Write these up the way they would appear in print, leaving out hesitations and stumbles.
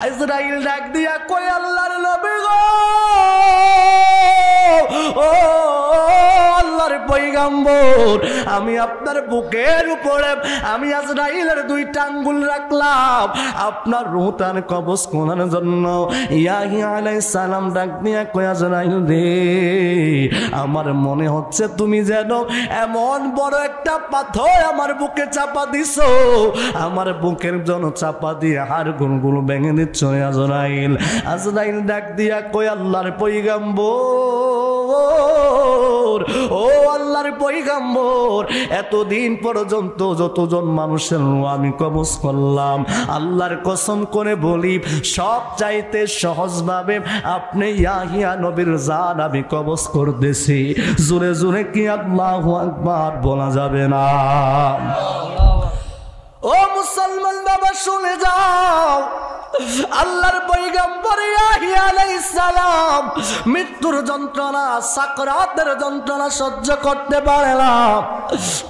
ইসরাইল ডাক দিয়া কই আল্লাহর নবী গো, ও আল্লাহর পয়গম্বর, আমি আপনার বুকের উপরে আমি ইসরাইলের দুইটা আঙ্গুল রাখলাম আপনার রূহটান কবজ করার জন্য। ইয়াহিয়া আলাইহিস সালাম ডাক দিয়া কই ইসরাইল রে, আমার মনে হচ্ছে তুমি যেন এমন বড় একটা পাথর আমার বুকে চাপা দিছো, আমার বুকের জন্য চাপা দিয়ে হাড় গুলো ভেঙে দিচ্ছ আজরাইল। আজরাইল ডাক দিয়া কই আল্লাহর পয়গম্বর, ও আল্লাহর পয়গম্বর, এতদিন পর্যন্ত যতজন মানুষের আমি কবজ করলাম, আল্লাহর কসম করে বলি সব চাইতে সহজভাবে আপনি ইয়াহিয়া নবীর জান আমি কবজ করতেছি। জোরে জোরে কি আল্লাহু আকবার বলা যাবে না? ও মুসলমান বাবা শুনে যাও, আল্লাহর পয়গম্বর ইয়াহিয়া আলাইহিস সালাম মৃত্যুর যন্ত্রণা সাকরাতের যন্ত্রণা সহ্য করতে পারে না।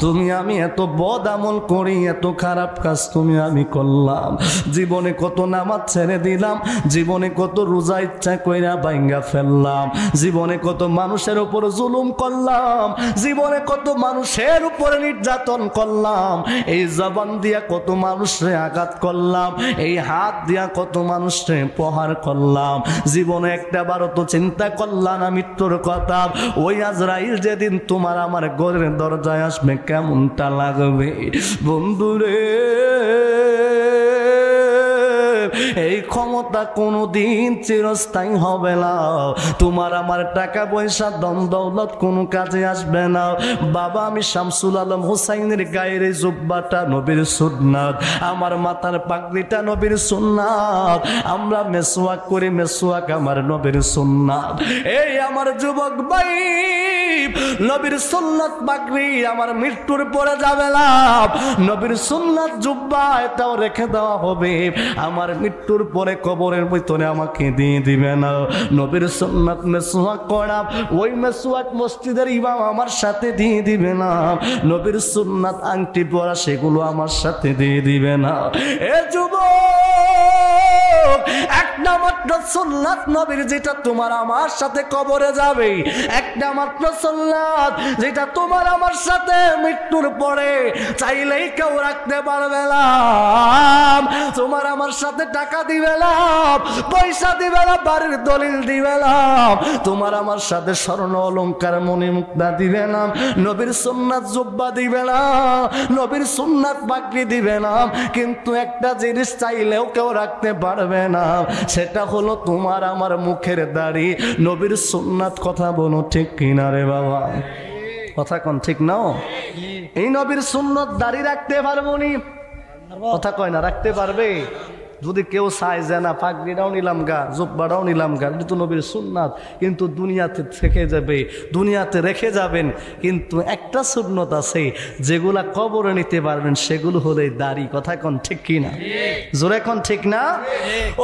তুমি আমি এত বদ আমল করি, এত খারাপ কাজ তুমি আমি করলাম, জীবনে কত নামাজ ছেড়ে দিলাম, জীবনে কত রোজা ইচ্ছা কইরা ভাঙ্গা ফেললাম, জীবনে কত মানুষের উপর জুলুম করলাম, জীবনে কত মানুষের উপরে নির্যাতন করলাম, এই জবান দিয়া কত মানুষরে আঘাত করলাম, এই হাত দিয়া কত মানুষকে প্রহার করলাম, জীবনে একটা বারও তো চিন্তা করলাম না মৃত্যুর কথা। ওই আজরাইল যেদিন তোমার আমার ঘরের দরজায় আসবে কেমনটা লাগবে বন্ধুরে। এই ক্ষমতা কোনোদিন চিরস্থায়ী হবে না, তোমার আমার টাকা পয়সা ধন দৌলত কোনো কাজে আসবে না। বাবা আমি শামসুল আলম হুসাইনের গায়ের এই জুব্বাটা নবীর সুন্নাত, আমার মাথার পাগড়িটা নবীর সুন্নাত, আমরা মেসওয়াক করি মেসওয়াক আমার নবীর সুন্নাত। এই আমার যুবক ভাই, নবীর সুন্নাত পাগড়ি আমার মৃত্যুর পরে যাবে না, নবীর সুন্নাত জুব্বা এটাও রেখে দেওয়া হবে, আমার মৃত্যুর পরে কবরের ভিতরে আমাকে দিয়ে দিবে না। নবীর সুন্নাত মেসওয়াক করা, ওই মেসওয়াক মসজিদের ইমাম আমার সাথে দিয়ে দিবে না, নবীর সুন্নাত আংটি পরা সেগুলো আমার সাথে দিয়ে দিবে না। এ যুবক, একটা মাত্র সুন্নাত নবীর যেটা তোমার আমার সাথে কবরে যাবে, একটা মাত্র সুন্নাত যেটা তোমার আমার সাথে মৃত্যুর পরে চাইলেই কেউ রাখতে পারবে না। তোমার আমার সাথে টাকা দিবে না, পয়সা দিবে না, বাড়ির দলিল দিবে না, তোমার আমার সাথে স্বর্ণ অলংকার মণি মুক্তা দিবে না, নবীর সুন্নাত জুব্বা দিবে না, নবীর সুন্নাত পাগড়ি দিবে না, কিন্তু একটা জিনিস চাইলেও কেউ রাখতে পারবে না, সেটা হলো তোমার আমার মুখের দাড়ি। নবীর সুন্নাত কথা বলো ঠিক কিনা রে বাবা? কথা কোন ঠিক নাও? এই নবীর সুন্নাত দাড়ি রাখতে পারবো নি? কথা কয় না, রাখতে পারবে? যদি কেউ চায় যে না পাগড়িটাও নিলাম গা, জুব্বাটাও নিলাম গা, এটা তো নবীর সুন্নাত, কিন্তু দুনিয়াতে থেকে যাবে, দুনিয়াতে রেখে যাবেন, কিন্তু একটা সুন্নত আছে যেগুলা কবরে নিতে পারবেন, সেগুলো হলে দাড়ি। কথা কোন ঠিক কিনা? জোরে কোন ঠিক না?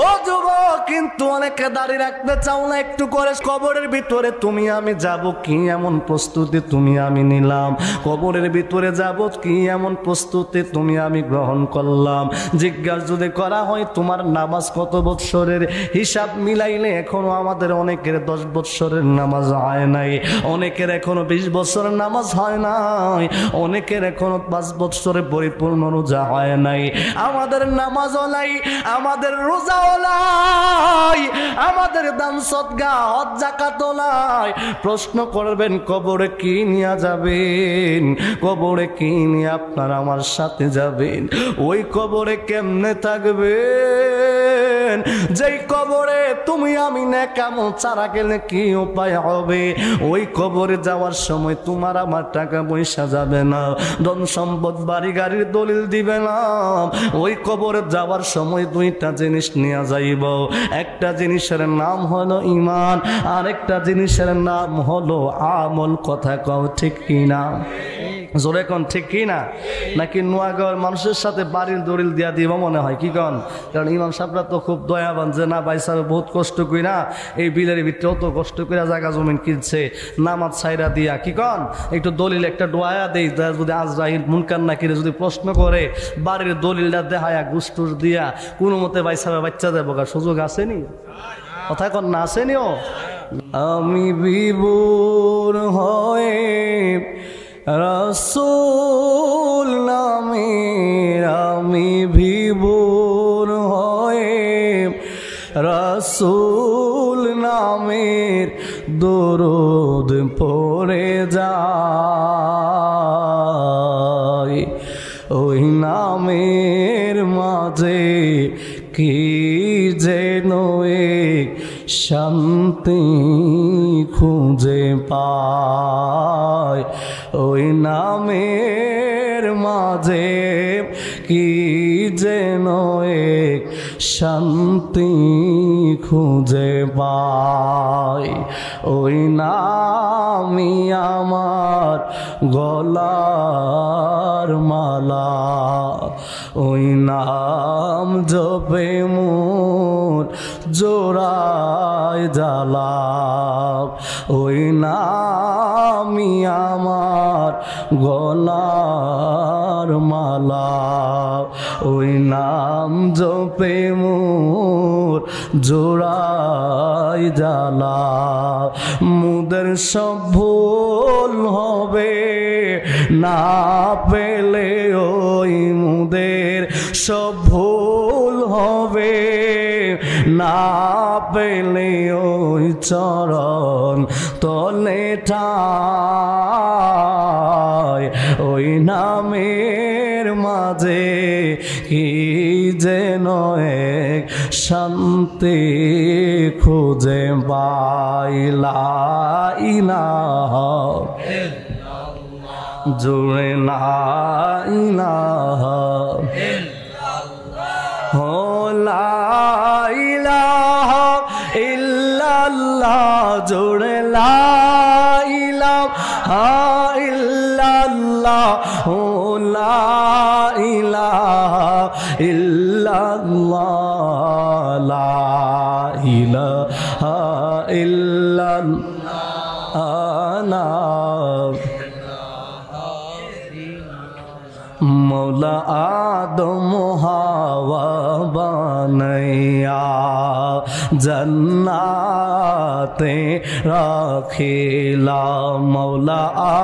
ও যুবক, কিন্তু অনেকে দাড়ি রাখতে চাও না, একটু করে কবরের ভিতরে তুমি আমি যাব কি এমন প্রস্তুতি তুমি আমি নিলাম, কবরের ভিতরে যাব কি এমন প্রস্তুতি তুমি আমি গ্রহণ করলাম। জিজ্ঞাসা যদি করা হয় তোমার নামাজ কত বৎসরের, হিসাব মিলাইলে এখনো আমাদের অনেকের 10 বৎসরের নামাজ হয় নাই, অনেকের এখনো 20 বছরের নামাজ হয় নাই, অনেকের এখনো 5 বৎসরে পরিপূর্ণ রোজা হয় নাই। আমাদের নামাজও নাই, আমাদের রোজাও নাই, আমাদের দান সদকা হজ যাকাতও নাই। প্রশ্ন করবেন কবরে কি নিয়ে যাবেন, কবরে কি নিয়ে আপনার আমার সাথে যাবেন, ওই কবরে কেমনে থাকবে? যেই কবরে তুমি আমি নেকামল ছাড়া গেলে কি উপায় হবে? ওই কবরে যাওয়ার সময় তোমার আমার টাকা পয়সা যাবে না, ধন সম্পদ বাড়ি গাড়ির দলিল দিবে না। ওই কবরে যাওয়ার সময় দুইটা জিনিস নিয়ে যাইব, একটা জিনিসের নাম হলো ঈমান, আরেকটা জিনিসের নাম হলো আমল। কথা কও ঠিক কিনা? জোরে কন ঠিক কি না? নাকি নোয়াগাঁওয়ের মানুষের সাথে বাড়ির দলিল দিয়া দিব মনে হয় কি কন? কারণ ইমাম সাহেবরা তো খুব দয়াবান যে না ভাই সাহেব বহুত কষ্ট কইরা এই বিলের ভিতরে অত কষ্ট কইরা জায়গা জমিন কিনছে নামাজ ছাইরা দিয়া কি কন একটু দলিল একটা দোয়া দেই, যদি আজরাইল মুনকার নাকিরে যদি প্রশ্ন করে বাড়ির দলিলটা দেখায়া গুস্টুর দিয়া কোনো মতে ভাই সাহেব বাচ্চা দেবো সুযোগ আসেনি? কথা কন না আসেনিও? আমি বিভোর হয়ে রাসূল নামের, আমি বিভোর হয়ে রাসূল নামের দরুদ পড়ে যাই। ওই নামের মাঝে কি যেন এক শান্তি খুঁজে পায়, ওই নামের মাঝে কি যেন এক শান্তি খুঁজে পায়। ওই নামই আমার গলার মালা, ওই নাম জপে মোর জোড়ায় জ্বালা, ওই নামই আমার গলার মালা, ওই নাম জপে মোর জোড়ায় জ্বালা। মুদের সব ভুল হবে না পেলে, ওই মুদের সব ভুল হবে না পেলে, ওই চরণ তলে ঠায়। ওই নামের মাঝে কি যেন এক শান্তি খুঁজে পাই। লা ইলাহা জোরে লা ইলাহা হো, লা ইলাহা ইল্লাল্লাহ জোরে লা ইলাহা ইল্লাল্লাহ হো, লা ইলাহা ইল্লাল্লাহ, লা ইলাহা ইল্লাল্লাহ। মৌলা আদম হাওয়া বানাইয়া জান্নাতে রাখিলা, মৌলা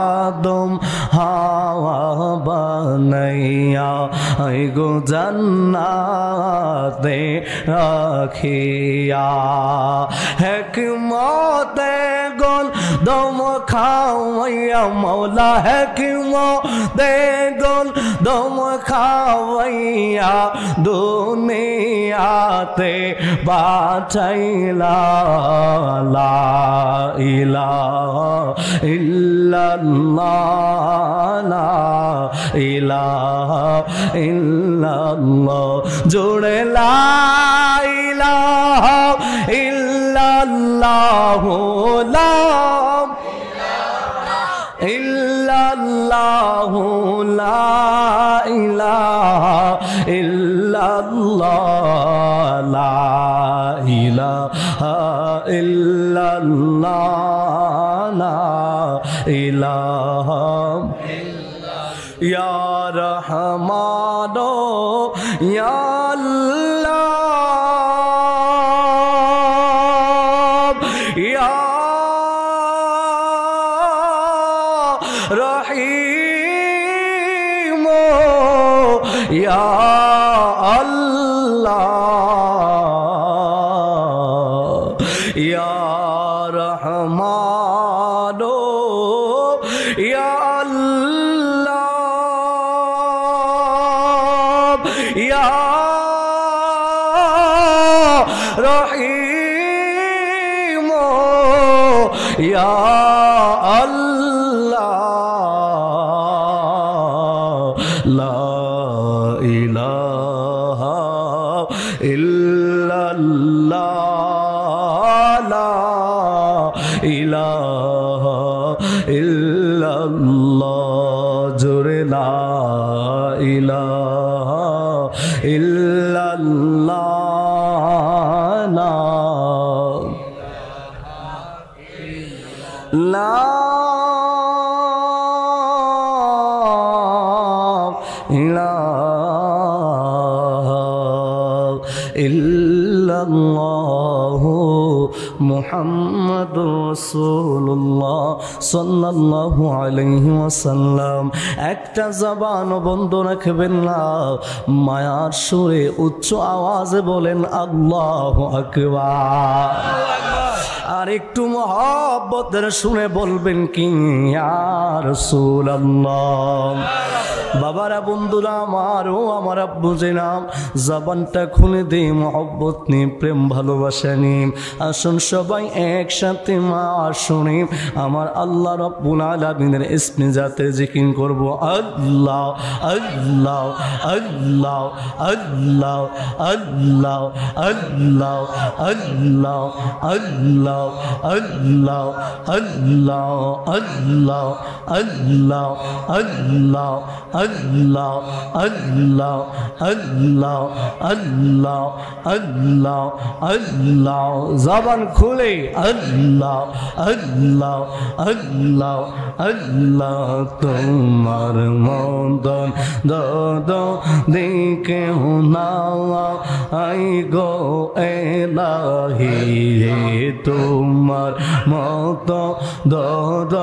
আদম হাওয়া বানাইয়া গো জান্নাতে রাখিয়া। হিকমতে গোল দম খাওয়াইয়া মৌলা, হিকমতে গোল দম খাওয়াইয়া দুনিয়াতে বাঁচাইলা। লা ইলাহা ইল্লাল্লাহ, লা ইলাহা ইল্লাল্লাহ জোড়ে লা ইলাহা ইল্লাল্লাহ, লা ইল্লাল্লাহ, লা ইলাহা ইল্লাল্লাহ, লা ইলাহা ইল্লাল্লাহ, লা ইলাহা ইয়া রহমান ইয়া আল্লাহ ইয়া রহিম ইয়া আল্লাহ ইয়া রহমান ইয়া আল্লাহ ইয়া রহিম ইয়া আল্লাহ লা ইলাহা ইল্লাল্লাহ লা ইলাহা ইল্লাল্লাহ ইলাহা ইল্লাল্লাহ লা ইল্লাল্লাহু মুহাম্মাদুর রাসূলুল্লাহ সাল্লাল্লাহু আলাইহি ওয়াসাল্লাম। একটা জবান বন্ধ রাখবেন না, মায়ার সুরে উচ্চ আওয়াজে বলেন আল্লাহু আকবার। আর একটু মহব্বতের শুনে বলবেন কি ইয়া রাসূলুল্লাহ। বাবারা, বন্ধুরা আমার, ও আমার আব্বু জেনাব, জবানটা খুলে দে মহব্বত নিয়ে, প্রেম ভালোবাসা নিয়ে। আসুন সবাই একসাথে মা শুনে আমার আল্লাহ রাব্বুল আলামিনের ইসমে জাতে জিকির করব। আল্লাহ আল্লাহ আল্লাহ আল্লাহ আল্লাহ আল্লাহ আল্লাহ আল্লাহ আল্লাহ আল্লাহ আল্লাহ আল্লাহ আল্লাহ আল্লাহ আল্লাহ আল্লাহ আল্লাহ আল্লাহ আল্লাহ। জবান খুলে আল্লাহ আল্লাহ আল্লাহ আল্লাহ। তোমার মদন দদ দেখে না আই গো এলাহি, তোমার মত দদ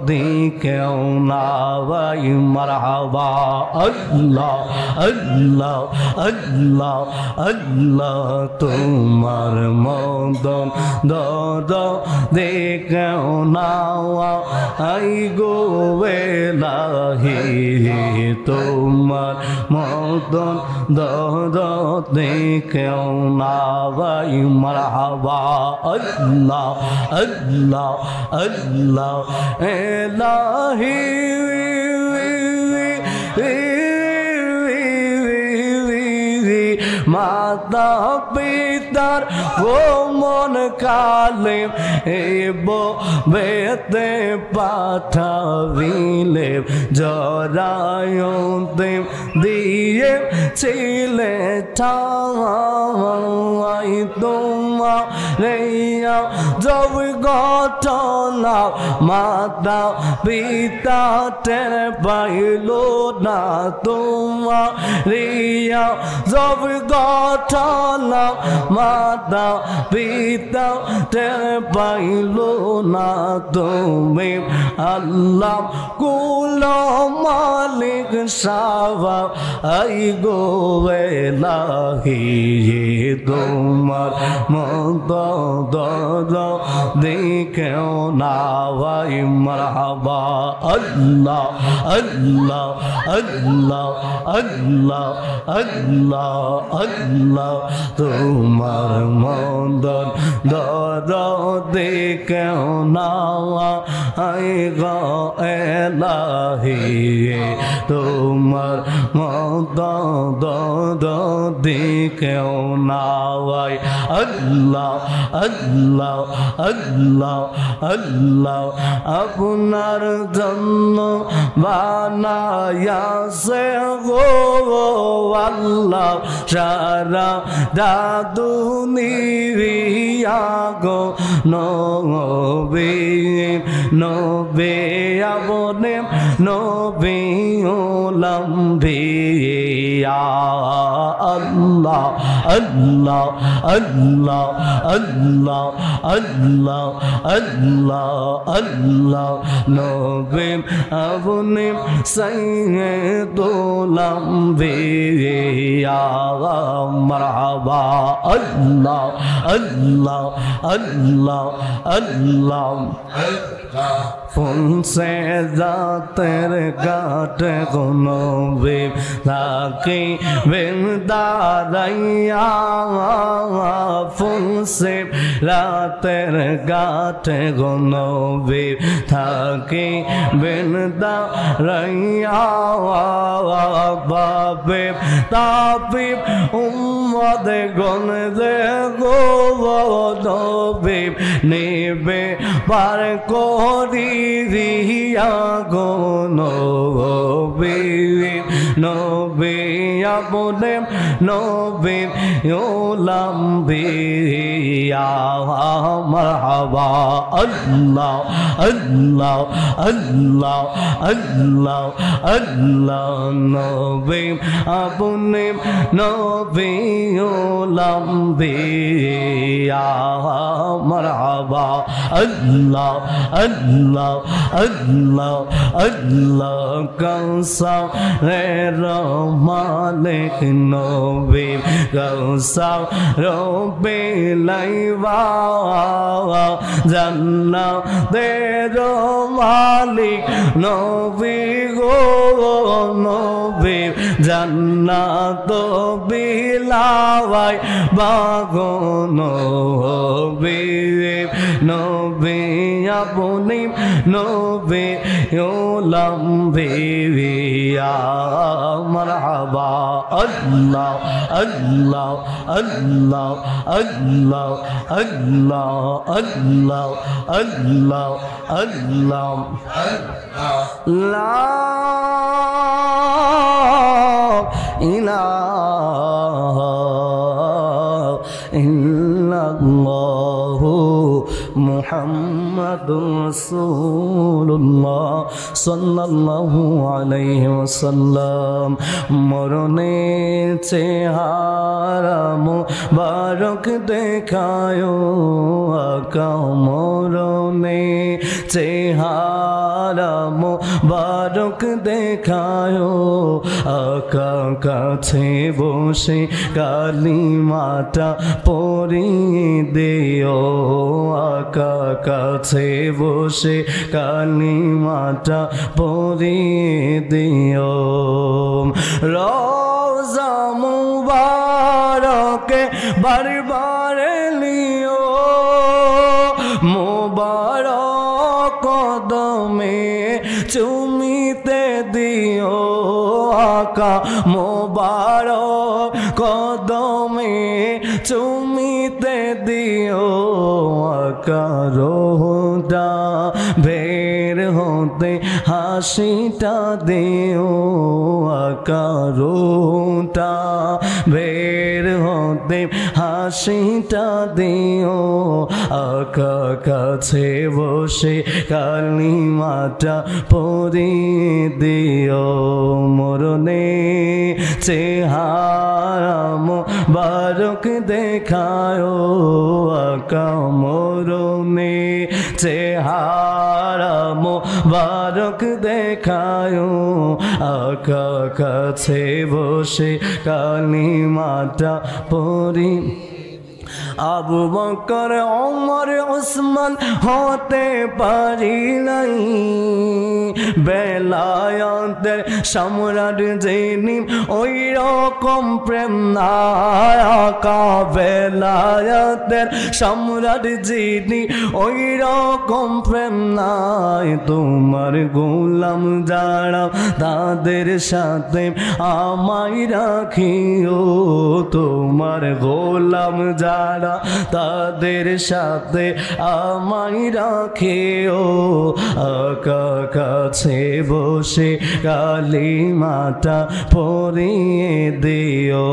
দেখে না ভাই মারহাবা। আল্লাহ আল্লাহ আল্লাহ আল্লাহ। তোমার মদন দদ দেখে না আই গো এলাহি, তোমার মদন দদ দেখে না ভাই মারহাবা। আল্লাহ আল্লাহ আল্লাহ এলাহি মাতা পিতার ও মন কালে এব বেতে পাঠাবিলে জরায়তে দিয়ে ছিলে ঠাই তোমা রেয়া জব ঘটনা মাতা পিতা টের পাইল না, তোমা রিয়া জব ঘটনা মাতা পিতা টের পাইল না। তুমি আল্লাহ কুল মালিক সাবা আই গো এলাহি, তোমার মত দদ দেখেও না ভাই মারহাবা। আল্লাহ আল্লাহ আল্লাহ আল্লাহ আল্লাহ আল্লাহ। তোমার মদন দদ দেখেও না আই গো এলাহি, তোমার মদন দদ দেখেও না ভাই। আল্লাহ আল্লাহ আল্লাহ আল্লাহ। আপনার জন্য বানায়াছে গো আল্লাহ সারা দুনিয়া গো, নবী নবী আপনে নবী লম্বিয়া। আল্লাহ আল্লাহ আল্লাহ আল্লাহ আল্লাহ আল্লাহ আল্লাহ। নবী আপনে সাইয়্যিদুল আম্বিয়া মারহাবা। আল্লাহ আল্লাহ আল্লাহ আল্লাহ। ফুল সে জাতের কাটে কোনো বেব তাকে বেন্দারাইয়া, ফুল সে রাতের কাটে কোনো বেব থাকে বেন্দারাইয়া। বাবে তাপি উম্মদ গন দে গো নবী নেবে পার করি রিয়া গো নবী নবী আপনে নবী লম্বিয়া মারহাবা আল্লাহ আল্লাহ আল্লাহ আল্লাহ আল্লাহ নবী আপনে নবী লম্বিয়া মারহাবা আল্লাহ আল্লাহ আল্লাহ আল্লাহ কৌসারের মালিক নবী কৌসার বিলাইবা জান্নাতের মালিক নবী গো নবী জান্নাত বিলাওয়াই বাগো নবী নবী আপনি নবী লম্বিয়া মারহাবা আল্লাহ আল্লাহ আল্লাহ আল্লাহ আল্লাহ আল্লাহ আল্লাহ আল্লাহ লা ইলাহা ইল্লাল্লাহু মুহাম্মাদুর রাসূলুল্লাহ সাল্লাল্লাহু আলাইহি ওয়াসাল্লাম মরণের চেহারা মুবারক দেখায়ো আকা মরণের চেহারা মুবারক দেখায়ো আকা কাছে বসে কালিমাটা পড়িয়ে দিও আকা কাছে বসে কালিমাটা পড়িয়ে দিও রওজা মুবারকে বারবার লিও মুবারক কদমে চুমিতে দিও আকা মুবারক কদমে চুমিতে দিও আকা রোহটা বের হতে হাসিটা দিও আকা রোহটা বের হতে হাসিটা দিও আকা কাছে বসে কালিমাটা পড়িয়ে দিও মরণে চেহারা মুবারক দেখায়ো আকা মরণে চেহারা মুবারক দেখায়ো আকা কাছে বসে কালিমাটা পড়ি আবু বকর ওমর ওসমান হতে পারি নাই বেলায়েতের সম্রাট যিনি ওই রকম প্রেম নাই আকা বেলায়েতের সম্রাট যিনি ওই রকম প্রেম নাই তোমার গোলাম যারা তাদের সাথে আমায় রাখিও তোমার গোলাম যারা তাদের সাথে আমায় রাখিও আকা কাছে বসে কালিমাটা পড়িয়ে দিও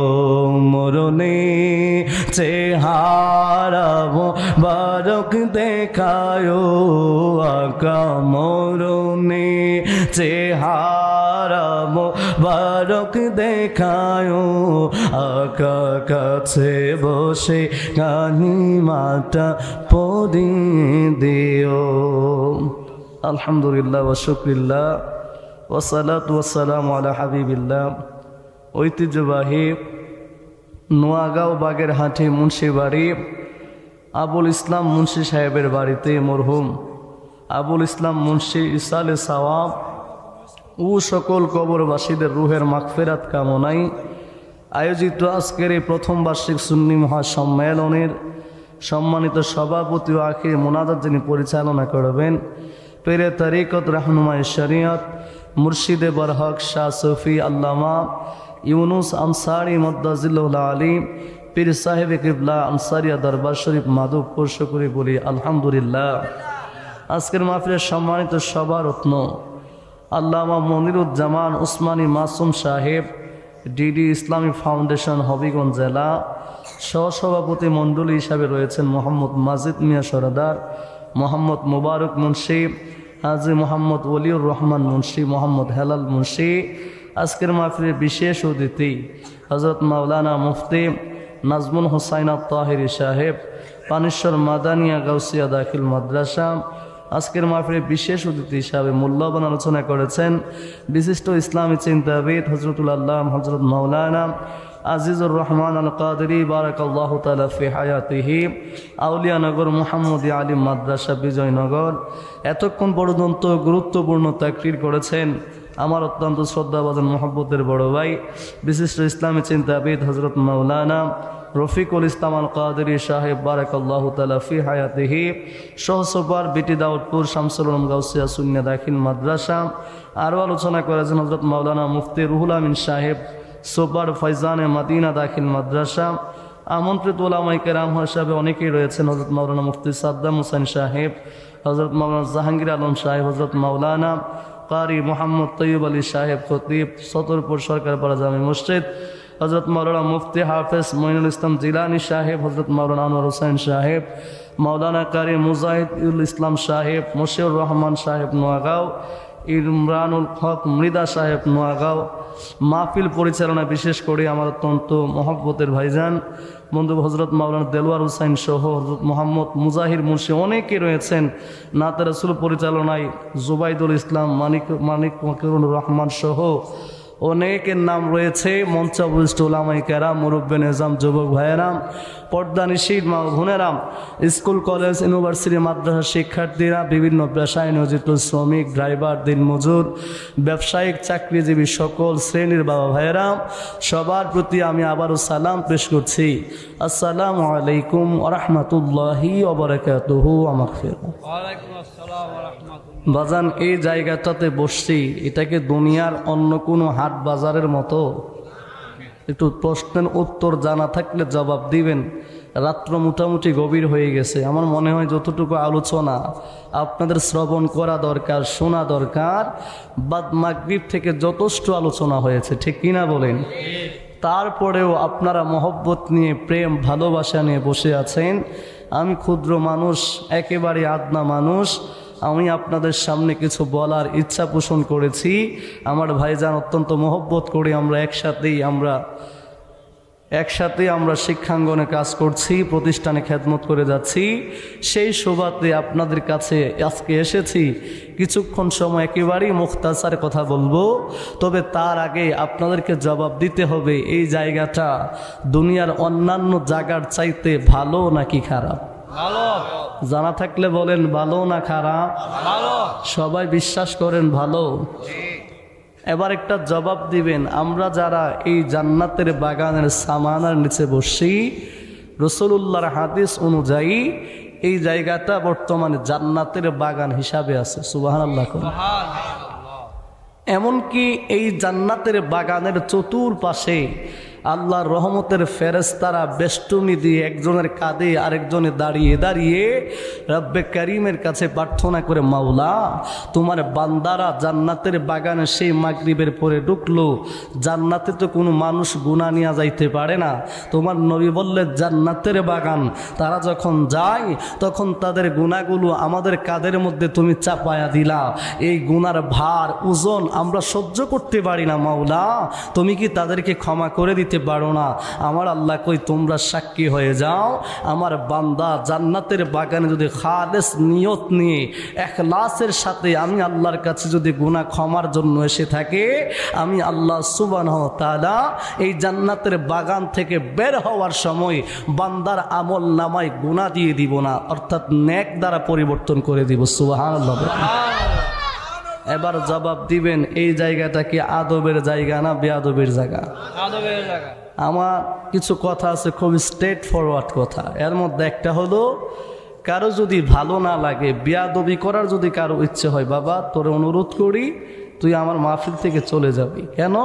মরণে চেহারা মুবারক দেখায়ো আকা মরণে চেহারা মুবারক দেখায়ো আকা কাছে বসে কালিমাটা পড়িয়ে দিও আলহামদুলিল্লাহ ওয়া শুকরিল্লাহ ওয়া সালাতু ওয়া সালামু আলা হাবিবিল্লাহ ঐতিহ্যবাহী নোয়াগাঁও বাগেরহাটি মুন্সিবাড়ি আবুল ইসলাম মুন্সি সাহেবের বাড়িতে মরহুম আবুল ইসলাম মুন্সি ইসালে সাওয়াব ও সকল কবরবাসীদের রুহের মাগফিরাত কামনায় আয়োজিত আজকের এই প্রথম বার্ষিক সুন্নি মহাসম্মেলনের সম্মানিত সভাপতি ও আখির মোনাজাত যিনি পরিচালনা করবেন পীরে তরিকত রাহনুমায়ে শরিয়ত মুর্শিদে বরহক শাহ সফি আল্লামা ইউনুস আনসারী মদ্দাজিল্লাহুল আলী পীর সাহেব কিবলা আনসারিয়া দরবার শরীফ মাধবপুর শুকরি বলি আলহামদুলিল্লাহ। আজকের মাহফিলের সম্মানিত সভারত্ন আল্লামা মনিরুজ্জামান উসমানী মাসুম সাহেব, ডিডি ইসলামী ফাউন্ডেশন হবিগঞ্জ জেলা। সহসভাপতি মণ্ডলী হিসাবে রয়েছেন মোহাম্মদ মাজিদ মিয়া সরদার, মোহাম্মদ মুবারক মুন্সি, হাজী মোহাম্মদ ওলিউর রহমান মুন্সি, মোহাম্মদ হেলাল মুন্সি। আজকের মাহফিলের বিশেষ অতিথি হযরত মাওলানা মুফতি নাজমুল হুসাইন আত-তাহিরি সাহেব, পানেশ্বর মাদানিয়া গাউসিয়া দাখিল মাদ্রাসা। আজকের মাহফিলের বিশেষ অতিথি হিসাবে মূল্যবান আলোচনা করেছেন বিশিষ্ট ইসলামী চিন্তাবিদ হযরতুল আল্লাহ হযরত মাওলানা আজিজুর রহমান আল কাদরি বারাকাল্লাহু তাআলা ফি হায়াতিহি, আউলিয়ানগর মুহাম্মদী আলিম মাদ্রাসা বিজয়নগর। এতক্ষণ পর্যন্ত গুরুত্বপূর্ণ তাকরীর করেছেন আমার অত্যন্ত শ্রদ্ধাভাজন মোহাব্বতের বড় ভাই বিশিষ্ট ইসলামী চিন্তাবিদ হযরত মাওলানা রফিকুল ইসলাম আল কাদরি সাহেব বারাকাল্লাহু তাআলা ফি হায়াতিহি, সহসভার বিটি দাউদপুর শামসুল উলুম গাউসিয়া সুন্নিয়া দাখিল মাদ্রাসা। আরও আলোচনা করেছেন হযরত মাওলানা মুফতি রুহুল আমিন সাহেব, সুপার ফয়জানে মাদিনা দাখিল মাদ্রাসা। আমন্ত্রিত উলামায়ে কেরাম হিসেবে অনেকেই রয়েছেন হযরত মাওলানা মুফতি সাদ্দাম হোসেন সাহেব, হযরত মাওলানা জাহাঙ্গীর আলম সাহেব, হযরত মাওলানা কারি মোহাম্মদ তৈয়ব আলী সাহেব খতিব, সতরপুর সরকারপাড়া জামে মসজিদ, হযরত মাওলানা মুফতি হাফেজ মঈনুল ইসলাম জিলানী সাহেব, হযরত মাওলানা আনোয়ার হোসেন সাহেব, মাওলানা কারি মুজাহিদুল ইসলাম সাহেব, মশিউর রহমান সাহেব নোয়াগাঁও, ইমরানুল হক মৃদা সাহেব নোয়াগাঁও। মাহফিল পরিচালনা বিশেষ করে আমার অত্যন্ত মহব্বতের ভাইজান বন্ধু হযরত মাওলানা দেলওয়ার হুসাইন সহ হযরত মোহাম্মদ মুজাহির মুন্সি অনেকে রয়েছেন। নাতে রাসূল পরিচালনায় জুবাইদুল ইসলাম, মানিক মকিরুর রহমান সহ অনেকের নাম রয়েছে। মঞ্চে উপস্থিত উলামায়ে কেরাম, মুরব্বী নিজাম, যুবক ভাইয়েরাম, পর্দানিশীন মা বোনেরাম, স্কুল কলেজ ইউনিভার্সিটি মাদ্রাসা শিক্ষার্থীরা, বিভিন্ন পেশায় নিয়োজিত শ্রমিক, ড্রাইভার, দিনমজুর, ব্যবসায়িক, চাকরিজীবী সকল শ্রেণীর বাবা ভাইয়েরাম, সবার প্রতি আমি আবারও সালাম পেশ করছি। আসসালামু আলাইকুম ওয়া রাহমাতুল্লাহি ওয়া বারাকাতুহু। বাজান, এই জায়গাটাতে বসছি, এটাকে দুনিয়ার অন্য কোনো হাট বাজারের মতো? একটু প্রশ্নের উত্তর জানা থাকলে জবাব দিবেন। রাত্র মোটামুটি গভীর হয়ে গেছে। আমার মনে হয় যতটুকু আলোচনা আপনাদের শ্রবণ করা দরকার, শোনা দরকার, বাদ মাগরিব থেকে যথেষ্ট আলোচনা হয়েছে, ঠিক কিনা বলেন? তারপরেও আপনারা মহব্বত নিয়ে, প্রেম ভালোবাসা নিয়ে বসে আছেন। আমি ক্ষুদ্র মানুষ, একেবারে আদনা মানুষ, আমি আপনাদের সামনে কিছু বলার ইচ্ছা পোষণ করেছি। আমার ভাইজান অত্যন্ত মহব্বত করে আমরা একসাথে আমরা শিক্ষাঙ্গনে কাজ করছি, প্রতিষ্ঠানে খেদমত করে যাচ্ছি। সেই সুবাদে আপনাদের কাছে আজকে এসেছি। কিছুক্ষণ সময় একেবারেই মুখতাসার কথা বলবো, তবে তার আগে আপনাদেরকে জবাব দিতে হবে এই জায়গাটা দুনিয়ার অন্যান্য জায়গার চাইতে ভালো নাকি খারাপ? ভালো। জানা থাকলে বলেন ভালো না খারাপ? ভালো। সবাই বিশ্বাস করেন ভালো। এবার একটা জবাব দিবেন। আমরা যারা এই জান্নাতের বাগানের সামানার নিচে বসি, রাসূলুল্লাহর হাদিস অনুযায়ী এই জায়গাটা বর্তমানে জান্নাতের বাগান হিসাবে আছে। সুবহানাল্লাহ। এমনকি এই জান্নাতের বাগানের চতুর্পাশে আল্লাহর রহমতের ফেরেশতারা বেষ্টনী দিয়ে একজনের কাঁধে আরেকজনে দাঁড়িয়ে দাঁড়িয়ে রব্বে করিমের কাছে প্রার্থনা করে, মাওলা, তোমার বান্দারা জান্নাতের বাগানে সেই মাগরিবের পরে ঢুকলো, জান্নাতে তো কোনো মানুষ গুনাহ নিয়ে যাইতে পারে না। তোমার নবী বললেন জান্নাতের বাগান, তারা যখন যায় তখন তাদের গুনাহগুলো আমাদের কাঁধের মধ্যে তুমি চাপায়া দিলা। এই গুনার ভার, ওজন আমরা সহ্য করতে পারি না মাওলা, তুমি কি তাদেরকে ক্ষমা করে দিতে পারো না? আমার আল্লাহ কই, তোমরা সাক্ষী হয়ে যাও, আমার বান্দা জান্নাতের বাগানে যদি খালেস নিয়ত নিয়ে ইখলাসের সাথে আমি আল্লাহর কাছে যদি গুনাহ ক্ষমার জন্য এসে থাকে, আমি আল্লাহ সুবহানাহু ওয়া তাআলা এই জান্নাতের বাগান থেকে বের হওয়ার সময় বান্দার আমল নামায় গুনাহ দিয়ে দিব না, অর্থাৎ নেক দ্বারা পরিবর্তন করে দিব। সুবহানাল্লাহ। এবার জবাব দিবেন, এই জায়গাটা কি আদবের জায়গা না বেয়াদবের জায়গা? আদবের জায়গা। আমার কিছু কথা আছে খুব স্ট্রেট ফরওয়ার্ড কথা। এর মধ্যে একটা হলো, কারো যদি ভালো না লাগে, বেয়াদবি করার যদি কারো ইচ্ছে হয়, বাবা তোরে অনুরোধ করি তুই আমার মাহফিল থেকে চলে যাবি। কেন?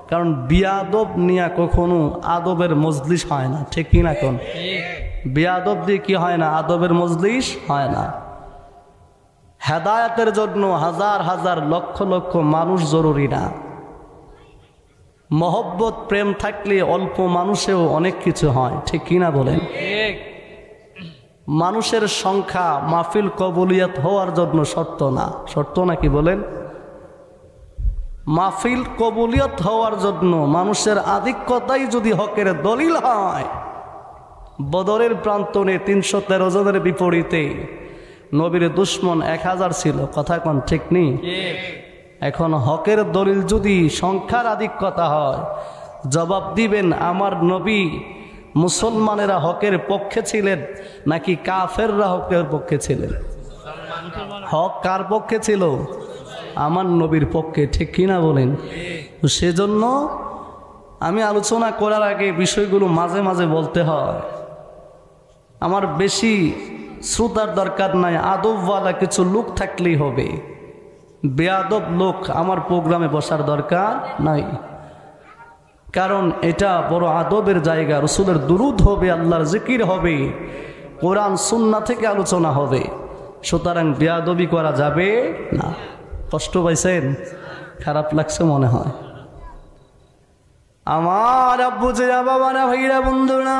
কারণ বেয়াদব নিয়ে কখনো আদবের মজলিস হয় না, ঠিক কিনা? কোন বেয়াদব দিয়ে কি হয় না? আদবের মজলিস হয় না। হেদায়েতের জন্য হাজার হাজার লক্ষ লক্ষ মানুষ জরুরি না। মহব্বত প্রেম থাকলে অল্প মানুষেও অনেক কিছু হয়, ঠিক কিনা বলেন? মানুষের সংখ্যা মাহফিল কবুলিয়ত হওয়ার জন্য শর্ত না, শর্ত নাকি বলেন? মাহফিল কবুলিয়ত হওয়ার জন্য মানুষের আধিক্যতাই যদি হকের দলিল হয়, বদরের প্রান্তনে ৩১৩ জনের বিপরীতে নবীর দুশমন ১,০০০ ছিল, কথা কোন ঠিক নেই? এখন হকের দলিল যদি সংখ্যার আধিক্যতা হয়, জবাব দিবেন আমার নবী মুসলমানেরা হকের পক্ষে ছিলেন নাকি কাফেররা হকের পক্ষে ছিলেন? হক কার পক্ষে ছিল? আমার নবীর পক্ষে, ঠিক কিনা বলেন? সেজন্য আমি আলোচনা করার আগে বিষয়গুলো মাঝে মাঝে বলতে হয়। আমার বেশি শ্রোতার দরকার নাই, আদবওয়ালা কিছু লোক থাকলেই হবে। বেয়াদব লোক আমার প্রোগ্রামে বসার দরকার নাই, কারণ এটা বড় আদবের জায়গা। রসুলের দুরূদ হবে, আল্লাহর জিকির হবে, কোরআন সুন্নাহ থেকে আলোচনা হবে, সুতরাং বেয়াদবি করা যাবে না। কষ্ট পাইছেন? খারাপ লাগছে মনে হয়? আমার আব্বু যে বাবারা, ভাইরা, বন্ধুরা,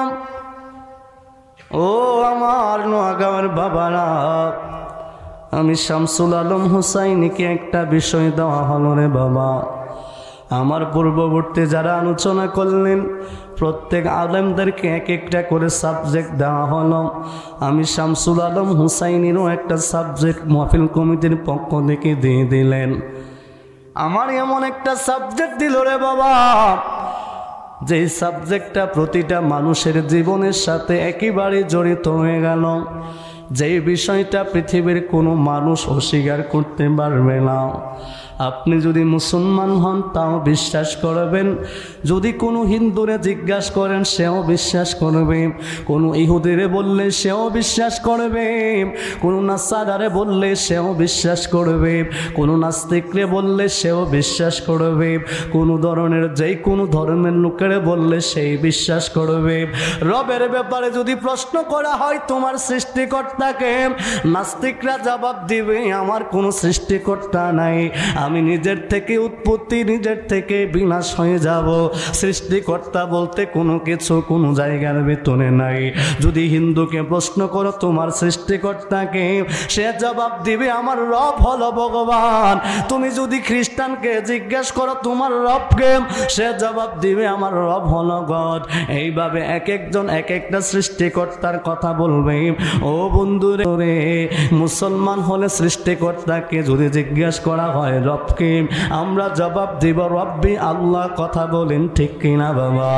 ও আমার নোয়াগাঁওয়ের বাবারা, আমি শামসুল আলম হুসাইনিকে একটা বিষয় দেওয়া হলো রে বাবা। আমার পূর্ববর্তী যারা আলোচনা করলেন প্রত্যেক আলেমদেরকে এক একটা করে সাবজেক্ট দেওয়া হলো। আমি শামসুল আলম হুসাইনিরও একটা সাবজেক্ট মাহফিল কমিটির পক্ষ থেকে দিয়ে দিলেন। আমার এমন একটা সাবজেক্ট দিল রে বাবা, যে সাবজেক্টটা প্রতিটা মানুষের জীবনের সাথে একেবারে জড়িত হয়ে গেল, যে বিষয়টা পৃথিবীর কোনো মানুষ অস্বীকার করতে পারবে না। আপনি যদি মুসলমান হন তাও বিশ্বাস করবেন, যদি কোনো হিন্দুরে জিজ্ঞাসা করেন সেও বিশ্বাস করবে, কোনো ইহুদিরে বললে সেও বিশ্বাস করবে, কোনো নাসারারে বললে সেও বিশ্বাস করবে, কোনো নাস্তিকরে বললে সেও বিশ্বাস করবে, কোনো ধরনের যেই কোনো ধর্মের লোকেরে বললে সেই বিশ্বাস করবে। রবের ব্যাপারে যদি প্রশ্ন করা হয় তোমার সৃষ্টিকর্তাকে, নাস্তিকরা জবাব দিবে আমার কোনো সৃষ্টিকর্তা নাই, আমি নিজের থেকে উৎপত্তি, নিজের থেকে বিনাশ হয়ে যাব, সৃষ্টিকর্তা বলতে কোনো কিছু কোনো জায়গার ভিতরে নাই। যদি হিন্দুকে প্রশ্ন করো তোমার সৃষ্টিকর্তাকে, সে জবাব দিবে আমার রব হলো ভগবান। তুমি যদি খ্রিস্টানকে জিজ্ঞেস করো তোমার রবকে, সে জবাব দিবে আমার রব হলো গড। এইভাবে এক একজন এক একটা সৃষ্টিকর্তার কথা বলবে। ও বন্ধুরে, মুসলমান হলে সৃষ্টিকর্তাকে যদি জিজ্ঞেস করা হয় রবকে, আমরা জবাব দিব রব্বি আল্লাহ। কথা বলেন ঠিক কিনা বাবা?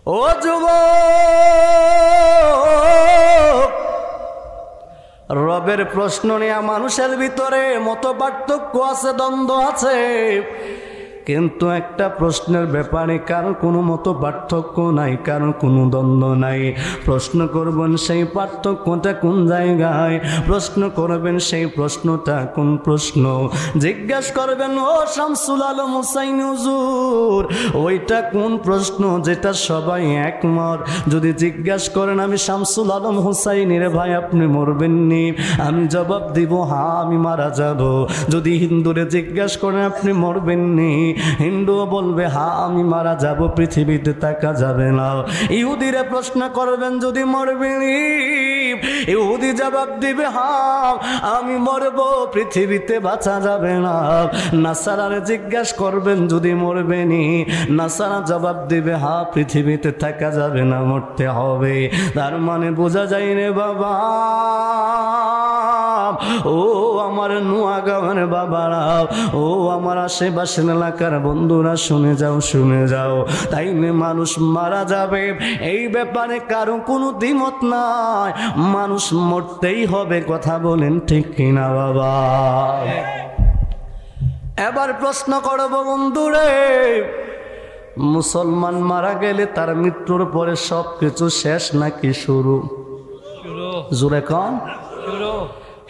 ও যুবক, রবের প্রশ্ন নিয়ে মানুষের ভিতরে মত পার্থক্য আছে, দ্বন্দ্ব আছে, কিন্তু একটা প্রশ্নের ব্যাপারে কারো কোনো মতো পার্থক্য নাই, কারো কোনো দ্বন্দ্ব নাই। প্রশ্ন করবেন সেই পার্থক্যটা কোন জায়গায়, প্রশ্ন করবেন সেই প্রশ্নটা কোন প্রশ্ন, জিজ্ঞাসা করবেন ও শামসুল আলম হুসাইনি হুজুর ওইটা কোন প্রশ্ন যেটা সবাই একমত। যদি জিজ্ঞাসা করেন আমি শামসুল আলম হুসাইনি রে ভাই আপনি মরবেননি, আমি জবাব দিব হ্যাঁ আমি মারা যাব। যদি হিন্দুরে জিজ্ঞাসা করেন আপনি মরবেননি, হিন্দু বলবে হ্যাঁ আমি মারা যাব, পৃথিবীতে থাকা যাবে না। ইহুদিরে প্রশ্ন করবেন যদি মরবেনি, ইহুদি জবাব দিবে হ্যাঁ আমি মরব, পৃথিবীতে বাঁচা যাবে না। নাসারারে জিজ্ঞাসা করবেন যদি মরবেনি, নাসারা জবাব দিবে হ্যাঁ পৃথিবীতে থাকা যাবে না, মরতে হবে। তার মানে বোঝা যায় রে বাবা, ও আমার নোয়াগাঁওয়ের বাবারা, ও আমার আশেপাশের এলাকার বন্ধুরা শুনে যাও, শুনে যাও। তাইলে মানুষ মারা যাবে এই ব্যাপারে কারো কোনো দ্বিমত নাই, মানুষ মরতেই হবে। কথা বলেন ঠিক কিনা বাবা? এবার প্রশ্ন করব বন্ধুরে, মুসলমান মারা গেলে তার মৃত্যুর পরে সব কিছু শেষ নাকি শুরু? জোরে কন।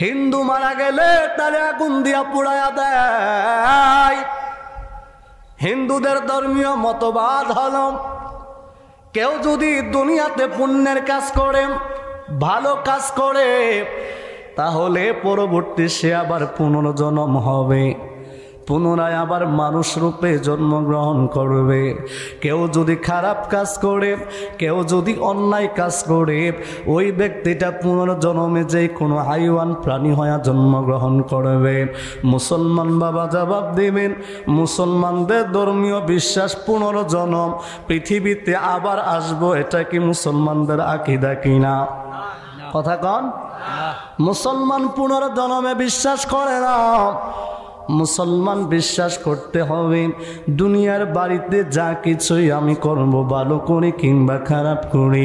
হিন্দু মারা গেলে তারে আগুন দিয়া পুড়ায়া দেয়। হিন্দুদের ধর্মীয় মতবাদ হলো কেউ যদি দুনিয়াতে পুণ্যের কাজ করে, ভালো কাজ করে, তাহলে পরবর্তী সে আবার পুনর্জন্ম হবে, পুনরায় আবার মানুষ রূপে জন্মগ্রহণ করবে। কেউ যদি খারাপ কাজ করে, কেউ যদি অন্যায় কাজ করে, ওই ব্যক্তিটা পুনর্জন্মে যে কোনো হাইওয়ান প্রাণী হয়ে জন্মগ্রহণ করবে। মুসলমান বাবা জবাব দিবেন, মুসলমানদের ধর্মীয় বিশ্বাস পুনর্জন্ম, পৃথিবীতে আবার আসবো, এটা কি মুসলমানদের আকীদা কিনা? কথা কন। মুসলমান পুনর্জন্মে বিশ্বাস করে না। মুসলমান বিশ্বাস করতে হবে দুনিয়ার বাড়িতে যা কিছুই আমি করব, ভালো করি কিংবা খারাপ করি,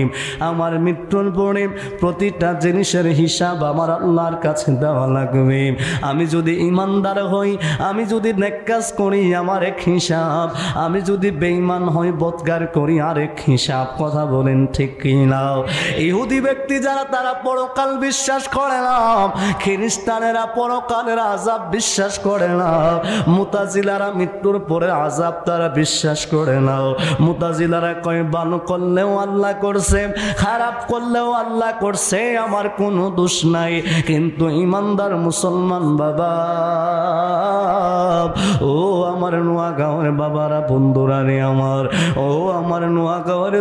আমার মৃত্যুর পরে প্রতিটা জিনিসের হিসাব আমার আল্লাহর কাছে দেওয়া লাগবে। আমি যদি ইমানদার হই, আমি যদি নেক কাজ করি, আমার এক হিসাব, আমি যদি বেঈমান হই, বদকার করি, আরেক হিসাব। কথা বলেন ঠিক কিনা? ইহুদি ব্যক্তি যারা, তারা পরকাল বিশ্বাস করে না। খ্রিস্টানেরা পরকালের আযাব বিশ্বাস করে না। মুতাজিলারা মৃত্যুর পরে আযাব তারা বিশ্বাস করে না। মুতাজিলারা কয় ভালো করলেও আল্লাহ করছে, খারাপ করলেও আল্লাহ করছে, আমার কোনো দোষ নাই। কিন্তু ইমানদার মুসলমান বাবা, ও আমার নোয়াগাঁওয়ের বাবারা, বন্ধুরা রে আমার, ও আমার নোয়াগাঁওয়ের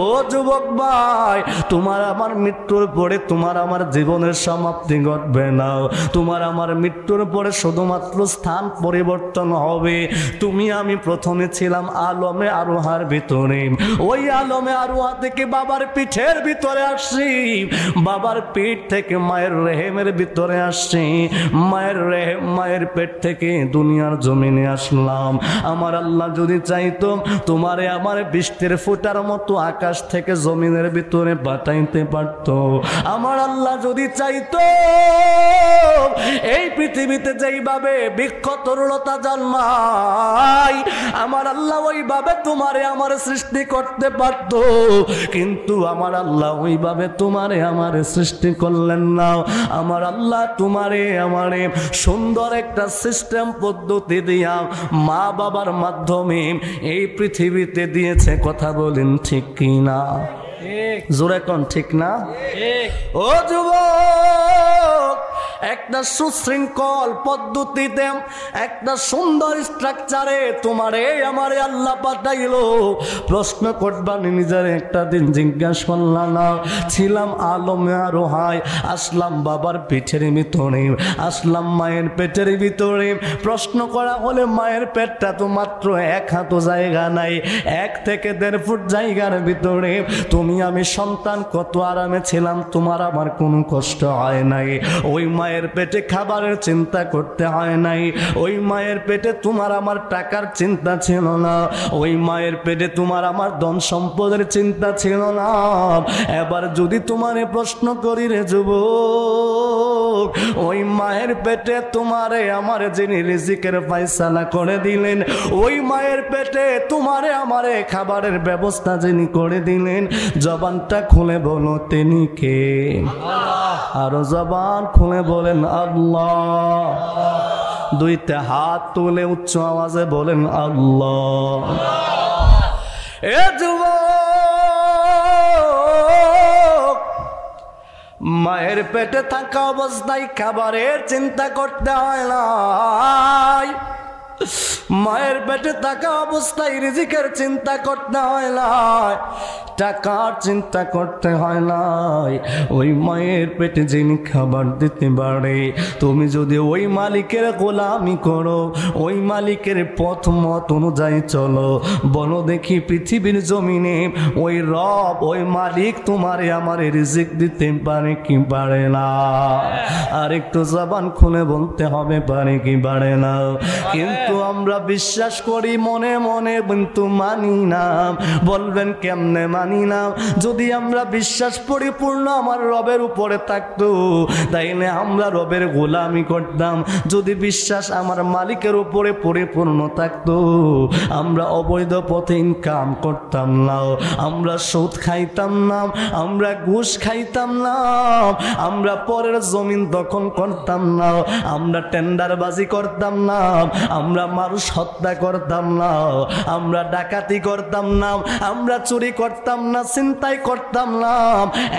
ও যুবক ভাই, তোমার আমার মৃত্যুর পরে তোমার আমার জীবনের সমাপ্তি ঘটবে না। তোমার আমার মৃত্যুর পরে শুধুমাত্র স্থান পরিবর্তন হবে। তুমি আমি প্রথমে ছিলাম আলমে আরোহার ভিতরে, ওই আলমে আরোহা থেকে বাবার পিঠের ভিতরে আসছি, বাবার পিঠ থেকে মায়ের রেহেমের ভিতরে আসছি, মায়ের রেহেম, মায়ের পেট থেকে দুনিয়ার জমিনে আসলাম। আমার আল্লাহ যদি চাইতো তোমারে আমার বৃষ্টির ফোঁটার মতো আকাশ থেকে জমিনের ভিতরে পাঠাইতে পারত। আমার আল্লাহ যদি চাইতো এই পৃথিবীতে যেইভাবে বৃক্ষ তরুলতা জন্মায়, আমার আল্লাহ ওইভাবে তোমারে আমার সৃষ্টি করতে পারত। কিন্তু আমার আল্লাহ ওইভাবে তোমারে আমার সৃষ্টি করলেন না। আমার আল্লাহ তোমারে আমারে সুন্দর একটা সিস্টেম পদ্ধতি দিয়া মা বাবার মাধ্যমে এই পৃথিবীতে দিয়েছে। কথা বলেন ঠিক কিনা? জোরে কোন ঠিক না? ও যুবক, একটা সুশৃঙ্খল পদ্ধতিতে, একটা সুন্দর স্ট্রাকচারে তোমারে আমারে আল্লাহ পাঠাইলো। প্রশ্ন করবানি নিজের একটা দিন জিজ্ঞাসা করলাম না, ছিলাম আলমে আরোহায়, আসলাম বাবার পিঠের ভিতরে, আসলাম মায়ের পেটের ভিতরে। প্রশ্ন করা হলে মায়ের পেটটা তো মাত্র 1 হাত জায়গা নাই, 1 থেকে 1.5 ফুট জায়গার ভিতরে তুমি আমি সন্তান কত আরামে ছিলাম, তোমার আমার কোনো কষ্ট হয় নাই। ওই মায়ের পেটে খাবারের চিন্তা করতে হয় নাই, ওই মায়ের পেটে তোমার আমার টাকার চিন্তা ছিল না, ওই মায়ের পেটে তোমার আমার ধন সম্পদের চিন্তা ছিল না। এবার যদি তোমারে প্রশ্ন করি রে যুবক, ওই মায়ের পেটে তোমারে আমারে যিনি রিজিকের ফয়সালা করে দিলেন, ওই মায়ের পেটে তোমারে আমারে খাবারের ব্যবস্থা যিনি করে দিলেন, জবানটা খুলে বলো তিনি কে? আরো জবান খুলে বলেন আল্লাহ। 2টা হাত তুলে উচ্চ আওয়াজে বলেন আল্লাহ। এ যুবক, মায়ের পেটে থাকা অবস্থায় খাবারের চিন্তা করতে হয় না, মায়ের পেটে থাকা অবস্থায় রিজিকের চিন্তা করতে হয় না, টাকার চিন্তা করতে হয় না। ওই মায়ের পেটে যিনি খাবার দিতে পারে, তুমি যদি ওই মালিকের গোলামি করো, ওই মালিকের পথ মত অনুযায়ী চলো, বলো দেখি পৃথিবীর জমিনে ওই রব, ওই মালিক তোমারে আমারে রিজিক দিতে পারে কি পারে না? আর একটু জবান খুলে বলতে হবে পারে কি পারে না? কিন্তু আমরা বিশ্বাস করি মনে মনে, কিন্তু মানি না। বলবেন কেমনে মানি না? যদি আমরা বিশ্বাস পরিপূর্ণ আমার রবের উপরে থাকতো, তাইলে আমরা রবের গোলামি করতাম। যদি বিশ্বাস আমার মালিকের উপরে পরিপূর্ণ থাকতো, আমরা অবৈধ পথে ইনকাম করতাম না, আমরা সুদ খাইতাম না, আমরা ঘুষ খাইতাম না, আমরা পরের জমিন দখল করতাম না, আমরা টেন্ডারবাজি করতাম না, আমরা আমরা মানুষ হত্যা করতাম না, আমরা ডাকাতি করতাম না, আমরা চুরি করতাম না, ছিনতাই করতাম না,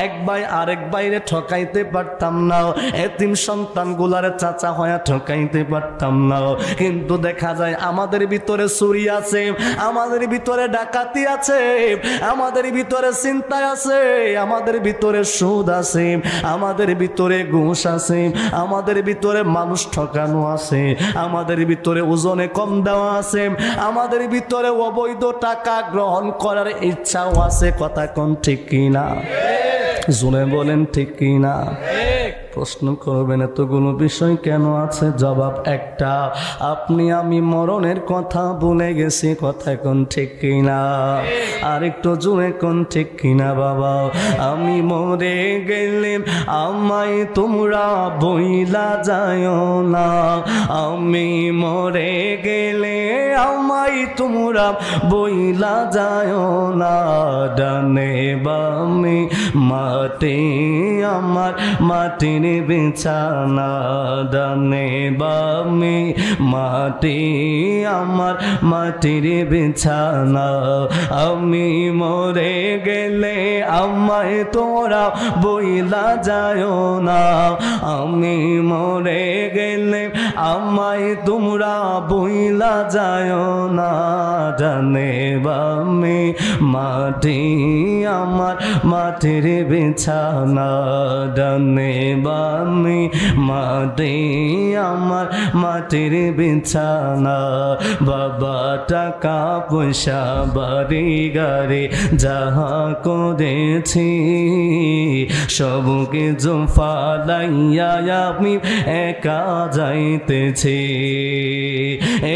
এক ভাই আরেক ভাইরে ঠকাইতে পারতাম না, এতিম সন্তানগুলার চাচা হয়ে ঠকাইতে পারতাম না। কিন্তু দেখা যায় আমাদের ভিতরে চুরি আছে, আমাদের ভিতরে ডাকাতি আছে, আমাদের ভিতরে ছিনতাই আছে, আমাদের ভিতরে সুদ আছে, আমাদের ভিতরে ঘুষ আছে, আমাদের ভিতরে মানুষ ঠকানো আছে, আমাদের ভিতরে ওজনে কম দেওয়া আছে, আমাদের ভিতরে অবৈধ টাকা গ্রহণ করার ইচ্ছাও আছে। কথা কোন ঠিক কিনা? জোরে বলেন ঠিক কিনা? প্রশ্ন করবেন এতগুলো বিষয় কেন আছে? জবাব একটা, আপনি আমি মরণের কথা ভুলে গেছি। কথা কোন ঠিক কিনা? আর একটু জোরে কোন ঠিক কিনা বাবা? আমি মরে গেলে আমায় তোমরা বইলা যায় না, আমি মরে গেলে আমায় তোমরা বইলা যায় না, ডানে বামে মাটি আমার মাটির বিছানা, ডানে বামে মাটি আমার মাটির বিছানা, আমি মরে গেলে আমায় তোরা বইলা যায় না, আমি মরে গেলে আমায় তোমরা বইলা যায় না, ডানে বামে মাটি আমার মাটির বিছানা, ডানে বামে মাটি আমার মাটির বিছানা। বাবা টাকা পয়সা বাড়ি গাড়ি যাহা করেছি সব কিছু ফালাইয়া আমি একা যাইতেছি,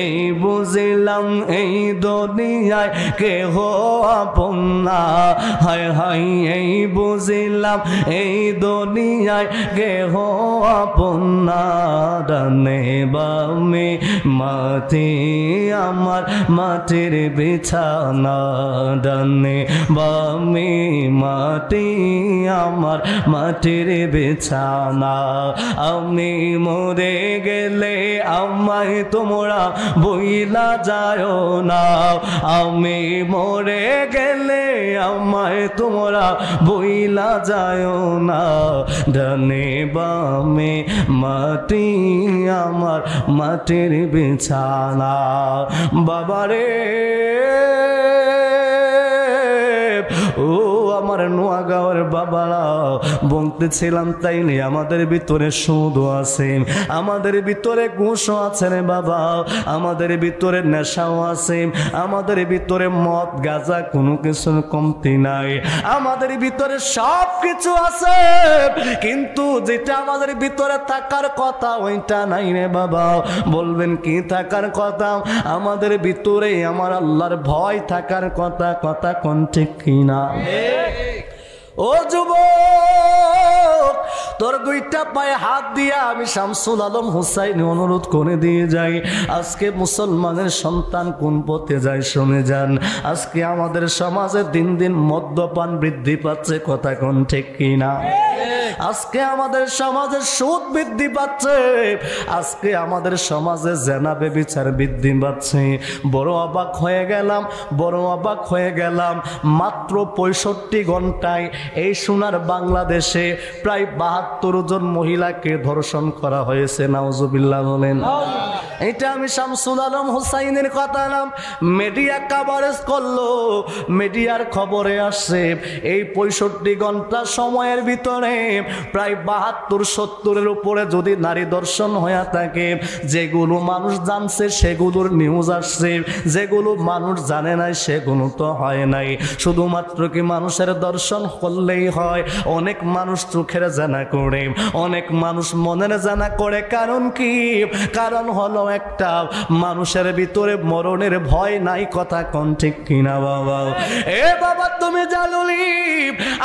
এই বুঝলাম এই দুনিয়ায় কেহ আপন না, হায় হায় এই বুঝলাম এই দুনিয়ায় কেহ আপন না, ডানে বামে মাটি আমার মাটির বিছানা, ডানে বামে মাটি আমার মাটির বিছানা, আমি মরে গেলে আমায় তোমরা বইলা যায় না, আমি মরে গেলে আমায় তোমরা বইলা যায় না, ডানে বামে মাটি আমার মাটির বিছানা। বাবারে ও আমার নোয়াগাঁওয়ের বাবারা, বলতেছিলাম তাই নেই, আমাদের ভিতরে সুদও আছে, আমাদের ভিতরে ঘুষও আছে রে বাবা, আমাদের ভিতরে নেশাও আছে, আমাদের ভিতরে মদ গাঁজা কোনো কিছুর কমতি নাই, আমাদের ভিতরে সব কিছু আছে, কিন্তু যেটা আমাদের ভিতরে থাকার কথা ওইটা নাই রে বাবা। বলবেন কি থাকার কথা? আমাদের ভিতরে আমার আল্লাহর ভয় থাকার কথা। কথা কোন ঠিক কিনা? ও যুবক, তোর দুইটা পায়ে হাত দিয়া আমি শামসুল আলম হুসাইন অনুরোধ করে দিয়ে যাই, আজকে মুসলমানের সন্তান কোন পথে যায় শুনে যান। আজকে আমাদের সমাজে দিন দিন মদ্যপান বৃদ্ধি পাচ্ছে। কথা কোন ঠিক কিনা? আজকে আমাদের সমাজে সুদ বৃদ্ধি পাচ্ছে, আজকে আমাদের সমাজে জেনা ব্যভিচার বৃদ্ধি পাচ্ছে। বড় অবাক হয়ে গেলাম, বড় অবাক হয়ে গেলাম। মাত্র 65 ঘন্টায় এই সোনার বাংলাদেশে প্রায় 72 জন মহিলাকে ধর্ষণ করা হয়েছে। নাউজুবিল্লাহ বলেন। এটা আমি শামসুল আলম হুসাইনের কথা নাম মিডিয়া কভারেজ করলো, মিডিয়ার খবরে আসছে এই 65 ঘন্টা সময়ের ভিতরে প্রায় 72-70-এর উপরে যদি নারী দর্শন হয়ে থাকে, যেগুলো মানুষ জানছে সেগুলোর নিউজ আসছে, যেগুলো মানুষ জানে নাই সেগুলো তো হয় নাই। শুধুমাত্র কি মানুষের দর্শন করলেই হয়? অনেক মানুষ চোখের জানা করে, অনেক মানুষ মনের জানা করে। কারণ কি? কারণ হলো একটা, মানুষের ভিতরে মরণের ভয় নাই। কথা কোন ঠিক কিনা বাবা? এ বাবা তুমি জানুলি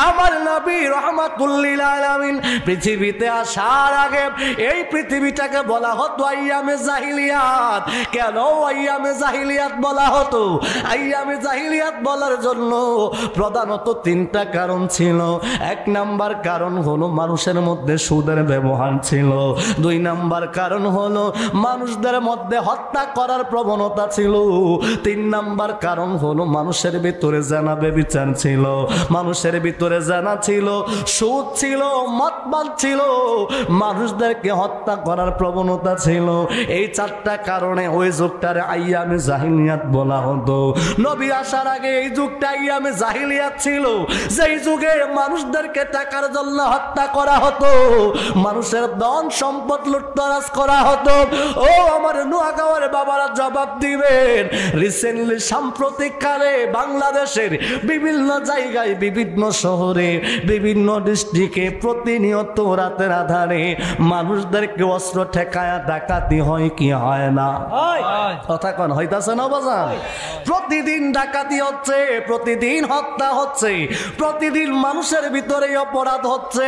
আমার নবী রাহমাতুল্লিল আলামিন পৃথিবীতে আসার আগে এই পৃথিবীটাকে বলা হতো আইয়ামে জাহিলিয়াত। কেন আইয়ামে জাহিলিয়াত বলা হতো? আইয়ামে জাহিলিয়াত বলার জন্য প্রধানত 3টা কারণ ছিল। 1 নাম্বার কারণ হলো মানুষের মধ্যে সুদের ব্যবহার ছিল। 2 নাম্বার কারণ হলো মানুষদের মানুষের মধ্যে হত্যা করার প্রবণতা ছিল। 3 নাম্বার কারণ হলো মানুষের ভিতরে জানা বেবিচার ছিল, মানুষের ভিতরে জানা ছিল, সুদ ছিল, মদপান ছিল, মানুষদেরকে হত্যা করার প্রবণতা ছিল। এই 4টা কারণে ওই যুগটারে আইয়ামে জাহিলিয়াত বলা হতো। নবী আসার আগে এই যুগটা আইয়ামে জাহিলিয়াত ছিল, যেই যুগে মানুষদেরকে টাকার জন্য হত্যা করা হতো, মানুষের ধন সম্পদ লুটতরাজ করা হতো। ও আমার নোয়াগাঁওয়ের বাবারা জবাব দিবেন, রিসেন্টলি সাম্প্রতিক কালে বাংলাদেশের বিভিন্ন জায়গায়, বিভিন্ন শহরে, বিভিন্ন ডিস্ট্রিক্টে প্রতিনিয়ত রাতের আধারে মানুষদেরকে অস্ত্র ঠেকায়া ডাকাতি হয় কি হয় না? কথা কোন হইতাছে না বাজার? প্রতিদিন ডাকাতি হচ্ছে, প্রতিদিন হত্যা হচ্ছে, প্রতিদিন মানুষের ভিতরে অপরাধ হচ্ছে,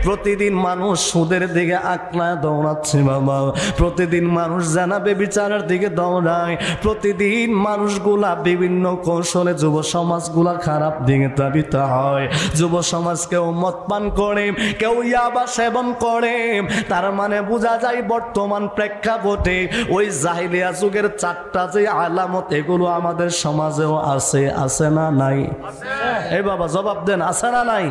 প্রতিদিন মানুষ সুদের দিকে আকলায় দৌড়াচ্ছে বাবা, প্রতিদিন মানুষ জানাবে বিচারের দিকে দৌড়ায়, প্রতিদিন মানুষগুলা বিভিন্ন কৌশলে যুব সমাজগুলা খারাপ দিকে ধাবিত হয়। যুব সমাজ কেউ মদ পান করে, কেউ ইয়াবা সেবন করে। তার মানে বোঝা যায় বর্তমান প্রেক্ষাপটে ওই জাহিলিয়া যুগের 4টা যে আলামত, এগুলো আমাদের সমাজেও আছে, আছে না নাই? এই বাবা জবাব দেন, আছে না নাই?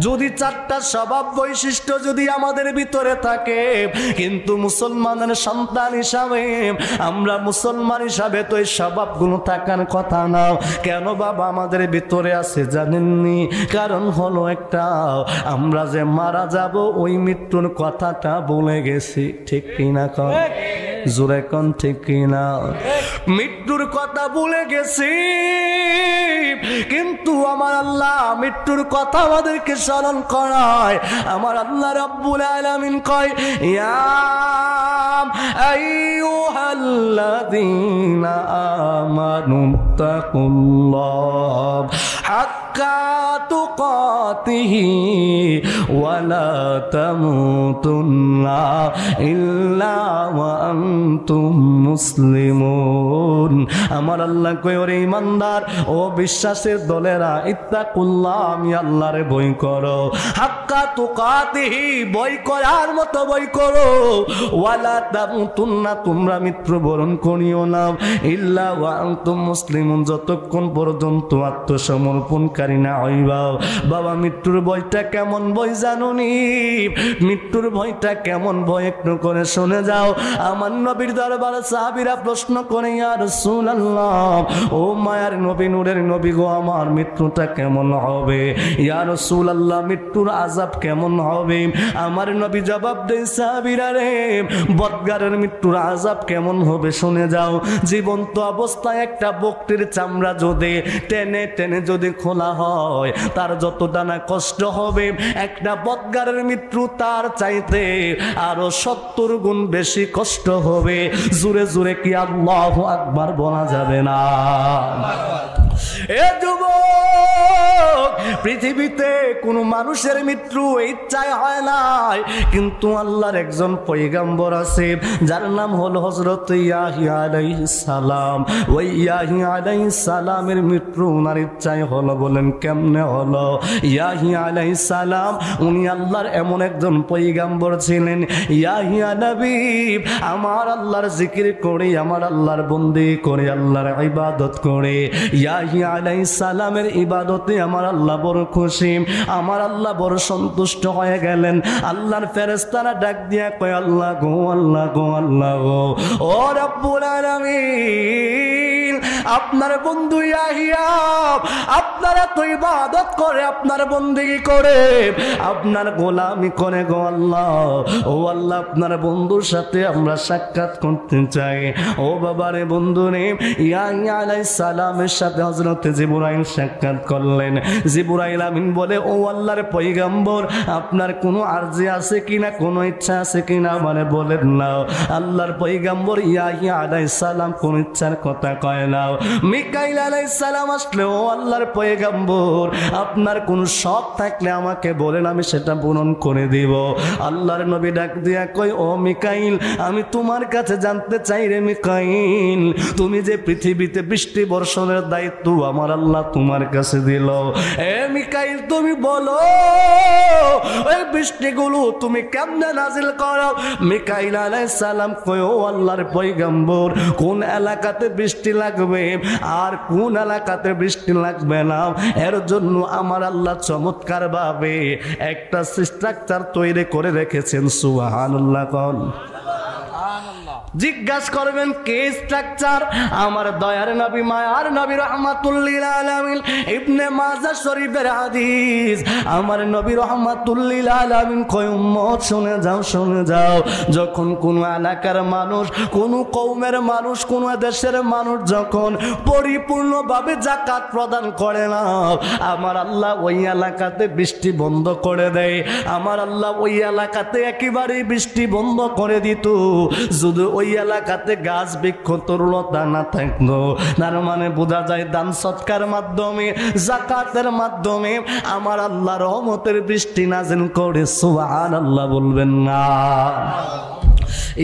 যদি 4টা স্বভাব বৈশিষ্ট্য যদি আমাদের ভিতরে থাকে, কিন্তু মুসলমানের সন্তান হিসাবে, আমরা মুসলমান হিসাবে তো এই স্বভাবগুলো থাকার কথা না। কেন বাবা আমাদের ভিতরে আছে জানেননি? কারণ হলো একটা, আমরা যে মারা যাব ওই মৃত্যুর কথাটা বলে গেছি, ঠিক কিনা কন? জোরে কোন ঠিক কিনা? মৃত্যুর কথা ভুলে গেছি, কিন্তু আমার আল্লাহ মৃত্যুর কথা আমাদেরকে স্মরণ করায়। আমার আল্লাহ রাব্বুল আলামিন কয়, ইয়া আইয়ুহাল্লাযীনা আমানু তাকুল্লাহ হাক্কা তুকাতিহি ওয়া লা তামুতুন্না ইল্লা ওয়া আনতুম মুসলিমুন। আমার আল্লাহ কয়, ওরে ঈমানদার, ও বিশ্বাসের দলেরা, ইত্তাকুল্লাহ, আমি আল্লাহরে ভয় করো, হাক্কা তুকাতিহি, ভয় করার মতো ভয় করো, ওয়া লা তামুতুন্না, তোমরা মৃত্যুবরণ করিও না, ইল্লা ওয়া আনতুম মুসলিমুন, যতক্ষণ পর্যন্ত আত্মসমর্পণকারী না হইবা। বাবা মৃত্যুর ভয়টা কেমন ভয় জানুনি? মৃত্যুর ভয়টা কেমন ভয় একটু করে শুনে যাও। আমার নবীর দরবারে সাহাবীরা প্রশ্ন করে, ইয়া রাসূলুল্লাহ, ও মায়ার নবী, নূরের নবী গো, আমার মৃত্যুটা কেমন হবে? ইয়া রাসূলুল্লাহ, মৃত্যুর আযাব কেমন হবে? আমার নবী জবাব দেন, সাহাবীরা রে, বদগারের মৃত্যুর আযাব কেমন হবে শুনে যাও। জীবন্ত অবস্থায় একটা বকটির চামড়া যদি টেনে টেনে যদি খোলা হয়, তার যতটা না কষ্ট হবে, একটা বদগারের মৃত্যু তার চাইতে আরো 70 গুণ বেশি কষ্ট হবে। জোরে জোরে কি আল্লাহু আকবার বলা যাবে না? এ যুবক, পৃথিবীতে কোন মানুষের মৃত্যু ইচ্ছায় হয় নাই, কিন্তু আল্লাহর একজন পয়গম্বর আছে যার নাম হলো হযরত ইয়াহিয়া আলাইহিস সালাম। ওই ইয়াহিয়া আলাইহিস সালামের মৃত্যু ওনার ইচ্ছায় হলো। বলেন কেমনে হলো? ইয়াহিয়া আলাইহিস সালাম উনি আল্লাহর এমন একজন পয়গম্বর ছিলেন, ইয়াহিয়া নবী আমার আল্লাহর জিকির করে, আমার আল্লাহর বন্দি করে, আল্লাহর ইবাদত করে। ইয়াহিয়া আলাইহিস সালামের ইবাদতে আমার আল্লাহ বড় খুশি, আমার আল্লাহ বড় সন্তুষ্ট হয়ে গেলেন। আল্লাহর ফেরেশতারা ডাক দিয়া কয়, আল্লাহ গো, আল্লাহ গো, আল্লাহ গো, ও রব্বুল আলামিন, আপনার বন্ধু ইয়াহিয়া আপনারা তো ইবাদত করে, আপনার বন্দেগী করে, আপনার গোলামি করে গো আল্লাহ। ও আল্লাহ, আপনার বন্ধুর সাথে আমরা সাক্ষাৎ করতে চাই। ও বাবারে বন্ধু রে, ইয়াহিয়া আলাইহিস সালামের সাথে হযরত জিবরাইল সাক্ষাৎ করলেন। জিবরাইল আমিন বলে, ও আল্লাহর পয়গম্বর, আপনার কোনো আরজি আছে কিনা, কোনো ইচ্ছা আছে কিনা মানে বলেন না। আল্লাহর পয়গম্বর ইয়াহিয়া আলাইহিস সালাম কোন ইচ্ছার কথা কয় না। মিকাইল আলাইহিস সালাম আসলে, ও আল্লাহর পয়গম্বর, আপনার কোন শখ থাকলে আমাকে বলেন, আমি সেটা পূরণ করে দিব। আল্লাহর নবী ডাক দিয়া কই, ও মিকাইল, আমি তোমার কাছে জানতে চাই রে মিকাইল, তুমি যে পৃথিবীতে বৃষ্টি বর্ষণের দায়িত্ব আমার আল্লাহ তোমার কাছে দিল, এ মিকাইল তুমি বলো ওই বৃষ্টিগুলো তুমি কেমনে নাজিল করো? মিকাইল আলাইহিস সালাম কই, ও আল্লাহর পয়গম্বর, কোন এলাকাতে বৃষ্টি লাগবে আর কোন এলাকাতে বৃষ্টি লাগবে না, এর জন্য আমার আল্লাহ চমৎকার ভাবে একটা স্ট্রাকচার তৈরি করে রেখেছেন। সুবহানাল্লাহ। কোন জিজ্ঞাসা করবেন কে স্ট্রাকচার? আমার দয়ার নবী, মায়ার নবী, রাহমাতুল লিল আলামিন, ইবনে মাজাহ শরীফের হাদিস। আমার নবী রাহমাতুল লিল আলামিন কয়, উম্মত শুনে যাও, শুনে যাও, যখন কোন এলাকার মানুষ, কোন কওমের মানুষ, কোন দেশের মানুষ যখন পরিপূর্ণভাবে যাকাত প্রদান করে না, আমার আল্লাহ ওই এলাকাতে বৃষ্টি বন্ধ করে দেয়। আমার আল্লাহ ওই এলাকাতে একেবারে বৃষ্টি বন্ধ করে দিত যদি ওই এলাকাতে গাছ বৃক্ষ তরুলতা না থাকতো। তার মানে বোঝা যায় দান সৎকার মাধ্যমে, যাকাতের মাধ্যমে আমার আল্লাহ রহমতের বৃষ্টি নাজিল করে। সুবহানাল্লাহ বলবেন না?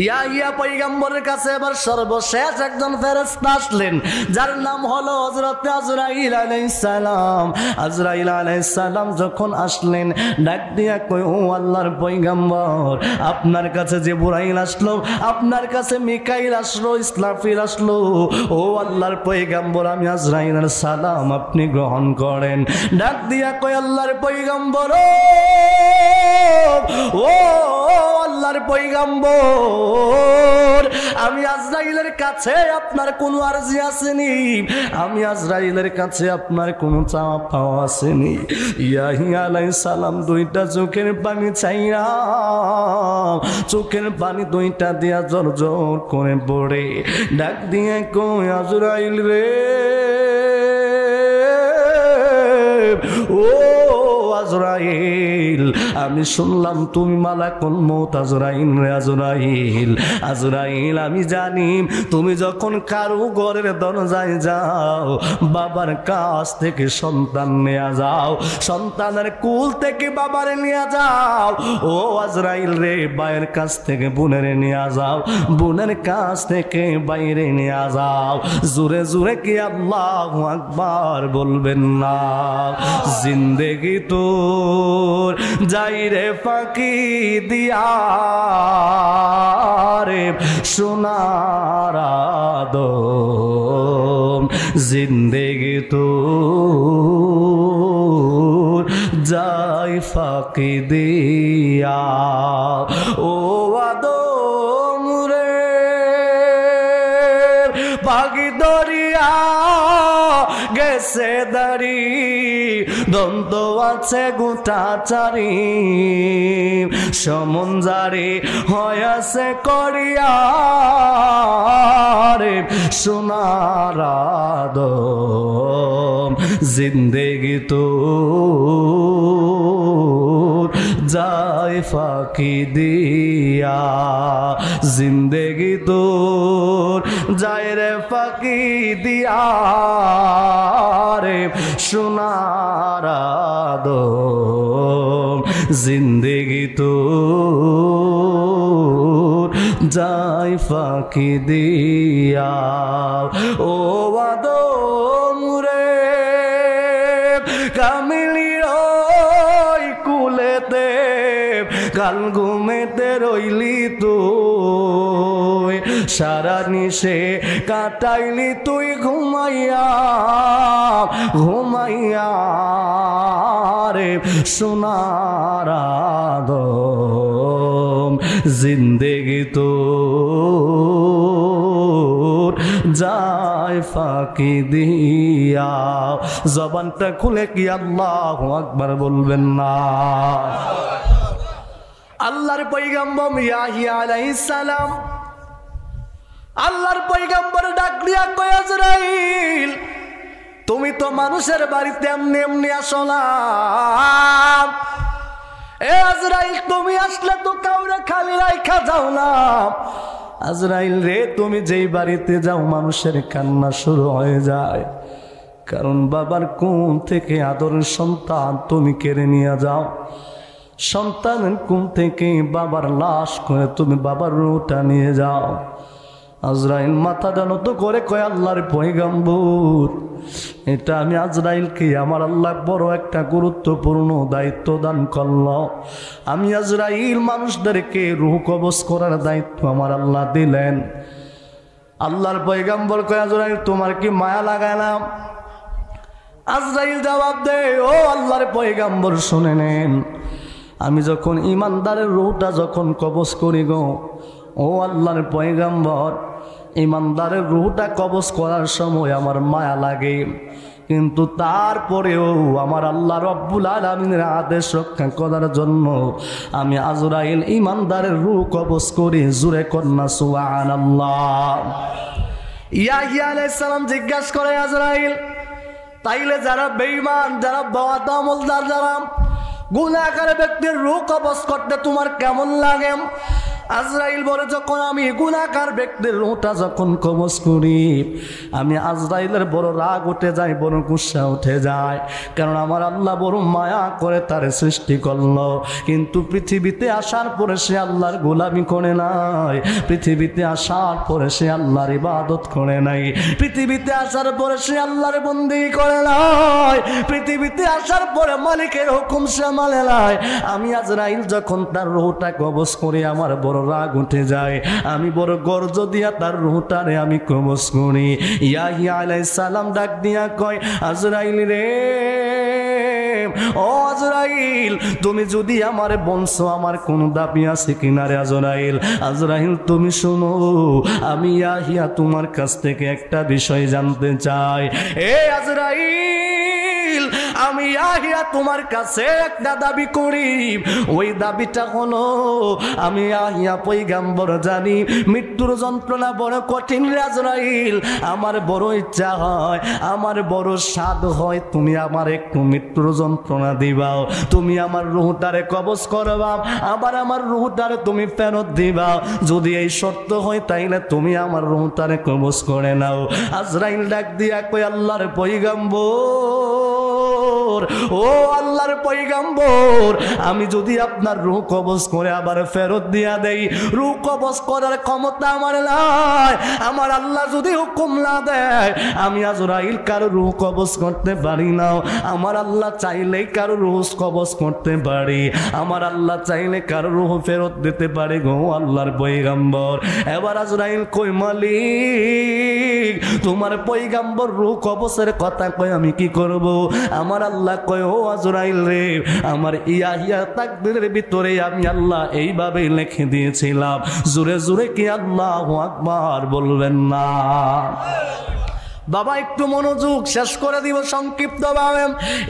ইয়া পয়গম্বরের কাছে এবার সর্বশেষ একজন ফেরেশতা আসলেন, যার নাম হলো হযরত আজরাইল আলাইহিস সালাম। আজরাইল আলাইহিস সালাম যখন আসলেন, ডাক দিয়া কই, ও আল্লাহর পয়গম্বর, আপনার কাছে জিবরাইল আসলো, আপনার কাছে মিকাইল আসলো, ইসরাফিল আসলো, ও আল্লাহর পয়গম্বর, আমি আজরাইলের সালাম আপনি গ্রহণ করেন। ডাক দিয়া কই, আল্লাহর পয়গম্বর, ও আল্লাহর পয়গম্বর, আমি আজরাইলের কাছে আপনার কোনো আরজি আসেনি, আমি আজরাইলের কাছে আপনার কোনো চাওয়া পাওয়া আসেনি। ইয়াহিয়া আলাইহিস সালাম দুইটা চোখের পানি চাইরা, চোখের পানি দুইটা দিয়া জোর জোর করে পড়ে ডাক দিয়ে কই, আজরাইল রে, ও আজরাইল, আমি শুনলাম তুমি মালাকুল মউত। আজরাইল রে, আজরাইল, আজরাইল, আমি জানি তুমি যখন কারো ঘরের দরজায় যাও, বাবার কাছ থেকে সন্তান নিয়ে যাও, সন্তানের কুল থেকে বাবারে নিয়ে যাও, ও আজরাইল রে, ভাইয়ের কাছ থেকে বোনের নিয়ে যাও, বোনের কাছ থেকে বাইরে নিয়ে যাও। জোরে জোরে কি আল্লাহু আকবার বলবেন না? জিন্দেগি তোর যাই রে ফাঁকি দিয়া রে সোনার আদম, জিন্দেগি তোর যাই ফাঁকি দিয়া, ও আদম রে, পাখি দরিয়া গেছে দাড়ি, দন্ত আছে গোটা চারি, সমঞ্জারি হয়াছে করিয়া রে সোনার আদম, জিন্দেগি তোর যাই ফাঁকি দিয়া, জিন্দেগি তোর যাই রে ফাঁকি দিয়া রে সোনার আদম, জিন্দেগি তোর যাই ফাঁকি দিয়া, ও আদম রে, কামিলির কুলেতে কাল ঘুমেতে রইলি তুই, সারা নিশে কাটাইলি তুই ঘুমাইয়া, ঘুমাইয়া রে সোনার আদম, জিন্দেগি তোর যায় ফাঁকি দিয়া। জবানটা খুলে কি আল্লাহু আকবার বলবেন না? আল্লাহর পয়গম্বর ইয়াহিয়া আলাইহিস সালাম, আল্লাহর পয়গম্বর ডাক দিয়া কয়, আজরাইল, তুমি তো মানুষের বাড়িতে এমনি এমনি আসো না, এ আজরাইল, তুমি আসলে তো কাউরে খালি রাইখা যাও না। আজরাইল রে, তুমি যেই বাড়িতে যাও মানুষের কান্না শুরু হয়ে যায়, কারণ বাবার কোল থেকে আদরের সন্তান তুমি কেড়ে নিয়ে যাও। সন্তানের কোল থেকে বাবার লাশ করে তুমি বাবার রূহটা নিয়ে যাও। আজরাইল মাথাটা নত করে কয়, আল্লাহর পয়গম্বর, এটা আমি আজরাইলকে আমার আল্লাহ বড় একটা গুরুত্বপূর্ণ দায়িত্ব দান করল। আমি আজরাইল মানুষদেরকে রূহ কবজ করার দায়িত্ব আমার আল্লাহ দিলেন। আল্লাহর পয়গম্বর কয়, আজরাইল তোমার কি মায়া লাগায় না? আজরাইল জবাব দেয়, ও আল্লাহর পয়গম্বর শুনে নেন, আমি যখন ইমানদারের রূহটা যখন কবজ করি গো, ও আল্লাহর পয়গম্বর, ইমানদারের রূহটা কবজ করার সময় আমার মায়া লাগে, কিন্তু তারপরেও আমার আল্লাহ রব্বুল আলামিনের আদেশ রক্ষা করার জন্য আমি আজরাইল ইমানদারের রূহ কবজ করি। জুরে কন্যা সুবহানাল্লাহ। ইয়াহইয়া আলাইহিস সালাম জিজ্ঞাসা করে, আজরাইল, তাইলে যারা বেঈমান, যারা বদ আমলদার, যারা গুনাহগার ব্যক্তির রূহ কবজ করতে তোমার কেমন লাগে? আজরাইল বলে, যখন আমি গুনাহগার ব্যক্তির রূহটা যখন কবজ করি, আমি আজরাইলের বড় রাগ উঠে যায়, বড় গুসা উঠে যায়, কারণ আমার আল্লাহ বড় মায়া করে তার সৃষ্টি করলো, কিন্তু পৃথিবীতে আসার পরে সে আল্লাহর গোলামি করে নাই, পৃথিবীতে আসার পরে সে আল্লাহর ইবাদত করে নাই, পৃথিবীতে আসার পরে সে আল্লাহর বন্দেগী করে নাই, পৃথিবীতে আসার পরে মালিকের হুকুম সে মানে নাই। আমি আজরাইল যখন তার রূহটা কবজ করি, আমার বড় রাগ উঠে যায়, আমি বড় গর্জ দিয়া তার রূহটারে আমি কবজ করি। ইয়াহইয়া আলাইহিস সালাম ডাক দিয়া কয়, আজরাইল রে, ও আজরাইল, তুমি যদি আমারে বলছো আমার কোন দাবি আছে কিনা রে আজরাইল? আজরাইল তুমি শোনো, আমি ইয়াহইয়া তোমার কাছ থেকে একটা বিষয় জানতে চাই। এ আজরাইল, আমি ইয়াহইয়া তোমার কাছে একটা দাবি করি, ওই দাবিটা হলো, আমি ইয়াহইয়া পয়গম্বর জানি মৃত্যুর যন্ত্রণা বড় কঠিন রে আজরাইল, আমার বড় ইচ্ছা হয়, আমার বড় স্বাদ হয়, তুমি আমার একটু মৃত্যুর যন্ত্রণা দিবাও, তুমি আমার রূহটারে কবজ করবা, আবার আমার রূহটারে তুমি ফেরত দিবা, যদি এই শর্ত হয় তাইলে তুমি আমার রূহটারে কবজ করে নাও। আজরাইল ডাক দিয়া কয়, আল্লাহর পয়গম্বর, ও আল্লাহর পয়গম্বর, আমি যদি আপনার রূহ কবজ করে আবার ফেরত দিয়া দেই, রূহ কবজ করার ক্ষমতা আমার নাই, আমার আল্লাহ যদি হুকুম না দেয়, আমি আজরাইল কারো রূহ কবজ করতে পারি না। আমার আল্লাহ চাইলেই কারো রূহ কবজ করতে পারি, আমার আল্লাহ চাইলে কারো রূহ ফেরত দিতে পারে গো আল্লাহর পয়গম্বর। এবার আজরাইল কই, মালিক, তোমার পয়গম্বর রূহ কবজের কথা কয়, আমি কি করব? আমার আল্লাহ কয়, ও আজরাইল রে, আমার ইয়াহইয়া তাকদীরের ভিতরে আমি আল্লাহ এইভাবে লিখে দিয়েছিলাম। জোরে জোরে কি আল্লাহু আকবার বলবেন না? বাবা একটু মনোযোগ, শেষ করে দিব সংক্ষিপ্ত ভাবে।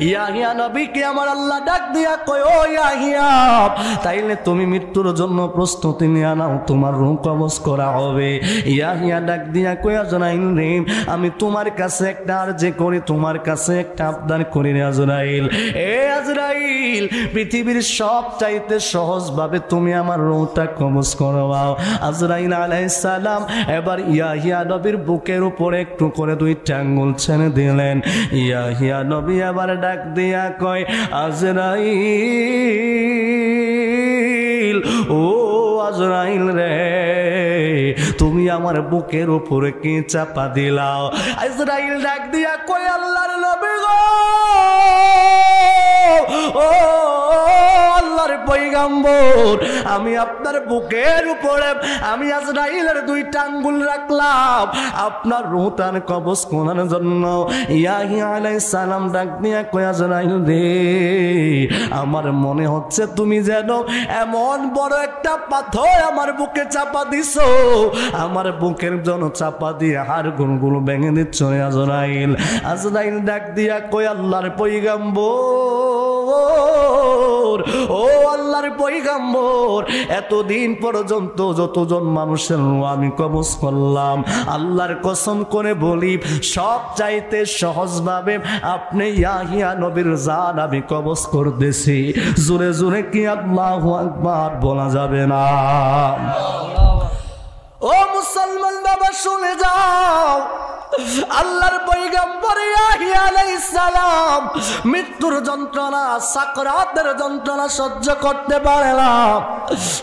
ইয়াহইয়া নবীকে আমার আল্লাহ ডাক দিয়া কয়, ও ইয়াহইয়া, তাইলে তুমি মৃত্যুর জন্য প্রস্তুতি নিয়ে নাও, তোমার রূহ কবজ করা হবে। ইয়াহইয়া ডাক দিয়া কয়, আজরাইল রে, আমি তোমার কাছে একটা আরজি করি, তোমার কাছে একটা আবদার করি রে আজরাইল। এ আজরাইল, পৃথিবীর সব চাইতে সহজ ভাবে তুমি আমার রূহটা কবজ করবাও। আজরাইল আলাইহিস সালাম এবার ইয়াহইয়া নবীর বুকের উপরে একটু করে দুইটা আঙ্গুল ছেড়ে দিলেন। ইয়াহইয়া নবী আবার ডাক দিয়া কয়, আজরাইল, ও আজরাইল রে, তুমি আমার বুকের উপরে কি চাপা দিলাও? আজরাইল ডাক দিয়া কয়, আল্লাহর নবী গো, ও আল্লাহর পয়গম্বর, আমি আপনার বুকের উপরে আমি আজরাইলের দুইটা আঙ্গুল রাখলাম আপনার রূহটার কবজ করার জন্য। ইয়াহইয়া আলাইহিস সালাম ডাক দিয়া কয়, আজরাইল রে, আমার মনে হচ্ছে তুমি যেন এমন বড় একটা পাথর আমার বুকে চাপা দিছো, আমার বুকের জন্য চাপা দিয়ে হাড় গুলো ভেঙে দিচ্ছ আজরাইল। আজরাইল ডাক দিয়া কয়, আল্লাহর পয়গম্বর, ও আল্লাহর পয়গম্বর, এতদিন পর্যন্ত যতজন মানুষের আমি কবজ করলাম, আল্লাহর কসম করে বলি সব চাইতে সহজ ভাবে আপনি ইয়াহইয়া নবীর জান আমি কবজ করতেছি। জোরে জোরে কি আল্লাহু আকবার বলা যাবে না? ও মুসলমান বাবা শুনে যাও, আল্লাহর পয়গম্বর ইয়াহিয়া আলাইহিস সালাম মৃত্যুর যন্ত্রণা, সাকরাতের যন্ত্রণা সহ্য করতে পারে না।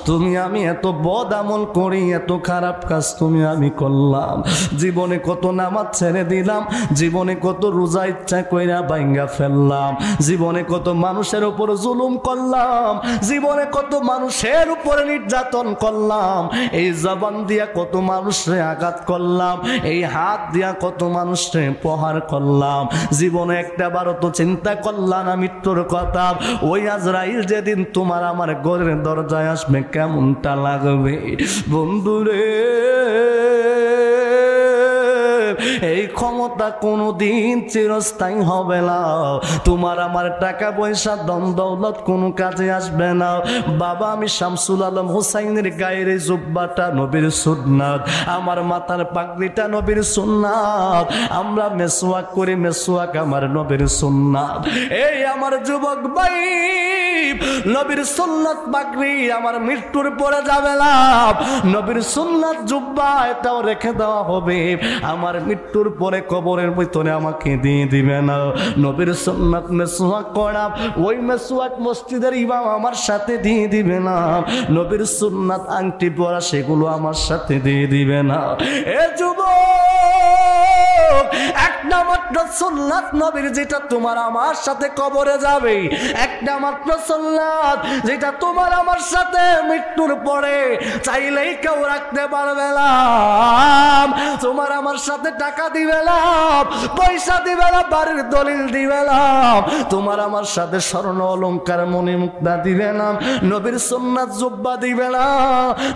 তুমি আমি এত বদ আমল করি, এত খারাপ কাজ তুমি আমি করলাম, জীবনে কত নামাজ ছেড়ে দিলাম, জীবনে কত রোজা ইচ্ছা কইরা ভাঙ্গা ফেললাম, জীবনে কত মানুষের উপর জুলুম করলাম, জীবনে কত মানুষের উপরে নির্যাতন করলাম, এই জবান দিয়া কত মানুষে আঘাত করলাম, এই হাত দিয়া কত মানুষে প্রহার করলাম, জীবনে একটা বারও তো চিন্তা করলাম না মৃত্যুর কথা। ওই আজরাইল যেদিন তোমার আমার ঘরের দরজায় আসবে কেমনটা লাগবে বন্ধুরে। এই ক্ষমতা কোনোদিন চিরস্থায়ী হবে না, তোমার আমার টাকা পয়সা ধন দৌলত কোনো কাজে আসবে না। বাবা আমি শামসুল আলম হুসাইনের গায়ের এই জুব্বাটা নবীর সুন্নাত, আমার মাথার পাগড়িটা নবীর সুন্নাত, আমরা মেসওয়াক করি, মেসওয়াক আমার নবীর সুন্নাত। এই আমার যুবক ভাই, নবীর সুন্নাত পাগড়ি আমার মৃত্যুর পরে যাবে না, নবীর সুন্নাত জুব্বা এটাও রেখে দেওয়া হবে, আমার মৃত্যুর পরে কবরের ভিতরে আমাকে দিয়ে দিবে না। নবীর সুন্নাত মেসওয়াক করা, ওই মেসওয়াক মসজিদের ইমাম আমার সাথে দিয়ে দিবে না, নবীর সুন্নাত আংটি পরা সেগুলো আমার সাথে দিয়ে দিবে না। এ যুবক, একটা মাত্র সুন্নাত নবীর যেটা তোমার আমার সাথে কবরে যাবে, একটা মাত্র সুন্নাত যেটা তোমার আমার সাথে মৃত্যুর পরে চাইলেই কেউ রাখতে পারবে না। তোমার আমার সাথে টাকা দিবে না, পয়সা দিবে না, বাড়ির দলিল দিবে না, তোমার আমার সাথে স্বর্ণ অলংকার মণি মুক্তা দিবে না, নবীর সুন্নাত জুব্বা দিবে না,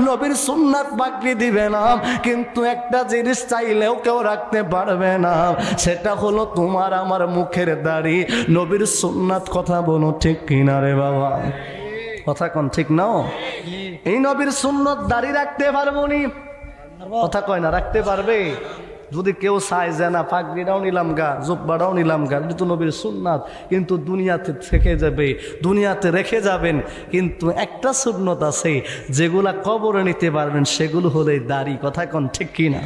নবীর সুন্নাত পাগড়ি দিবে না, কিন্তু একটা জিনিস চাইলেও কেউ রাখতে পারবে না, সেটা হলো তোমার আমার মুখের দাড়ি। নবীর সুন্নাত, কথা বলো ঠিক কিনা রে বাবা? কথা কোন ঠিক নাও? এই নবীর সুন্নাত দাড়ি রাখতে পারবো নি? কথা কয় না, রাখতে পারবে? যদি কেউ চায় যে না পাগড়িটাও নিলাম গা, জুব্বাটাও নিলাম গা, এটা তো নবীর সুন্নাত, কিন্তু দুনিয়াতে থেকে যাবে, দুনিয়াতে রেখে যাবেন, কিন্তু একটা সুন্নত আছে যেগুলা কবরে নিতে পারবেন, সেগুলো হলো দাড়ি। কথা কোন ঠিক কিনা?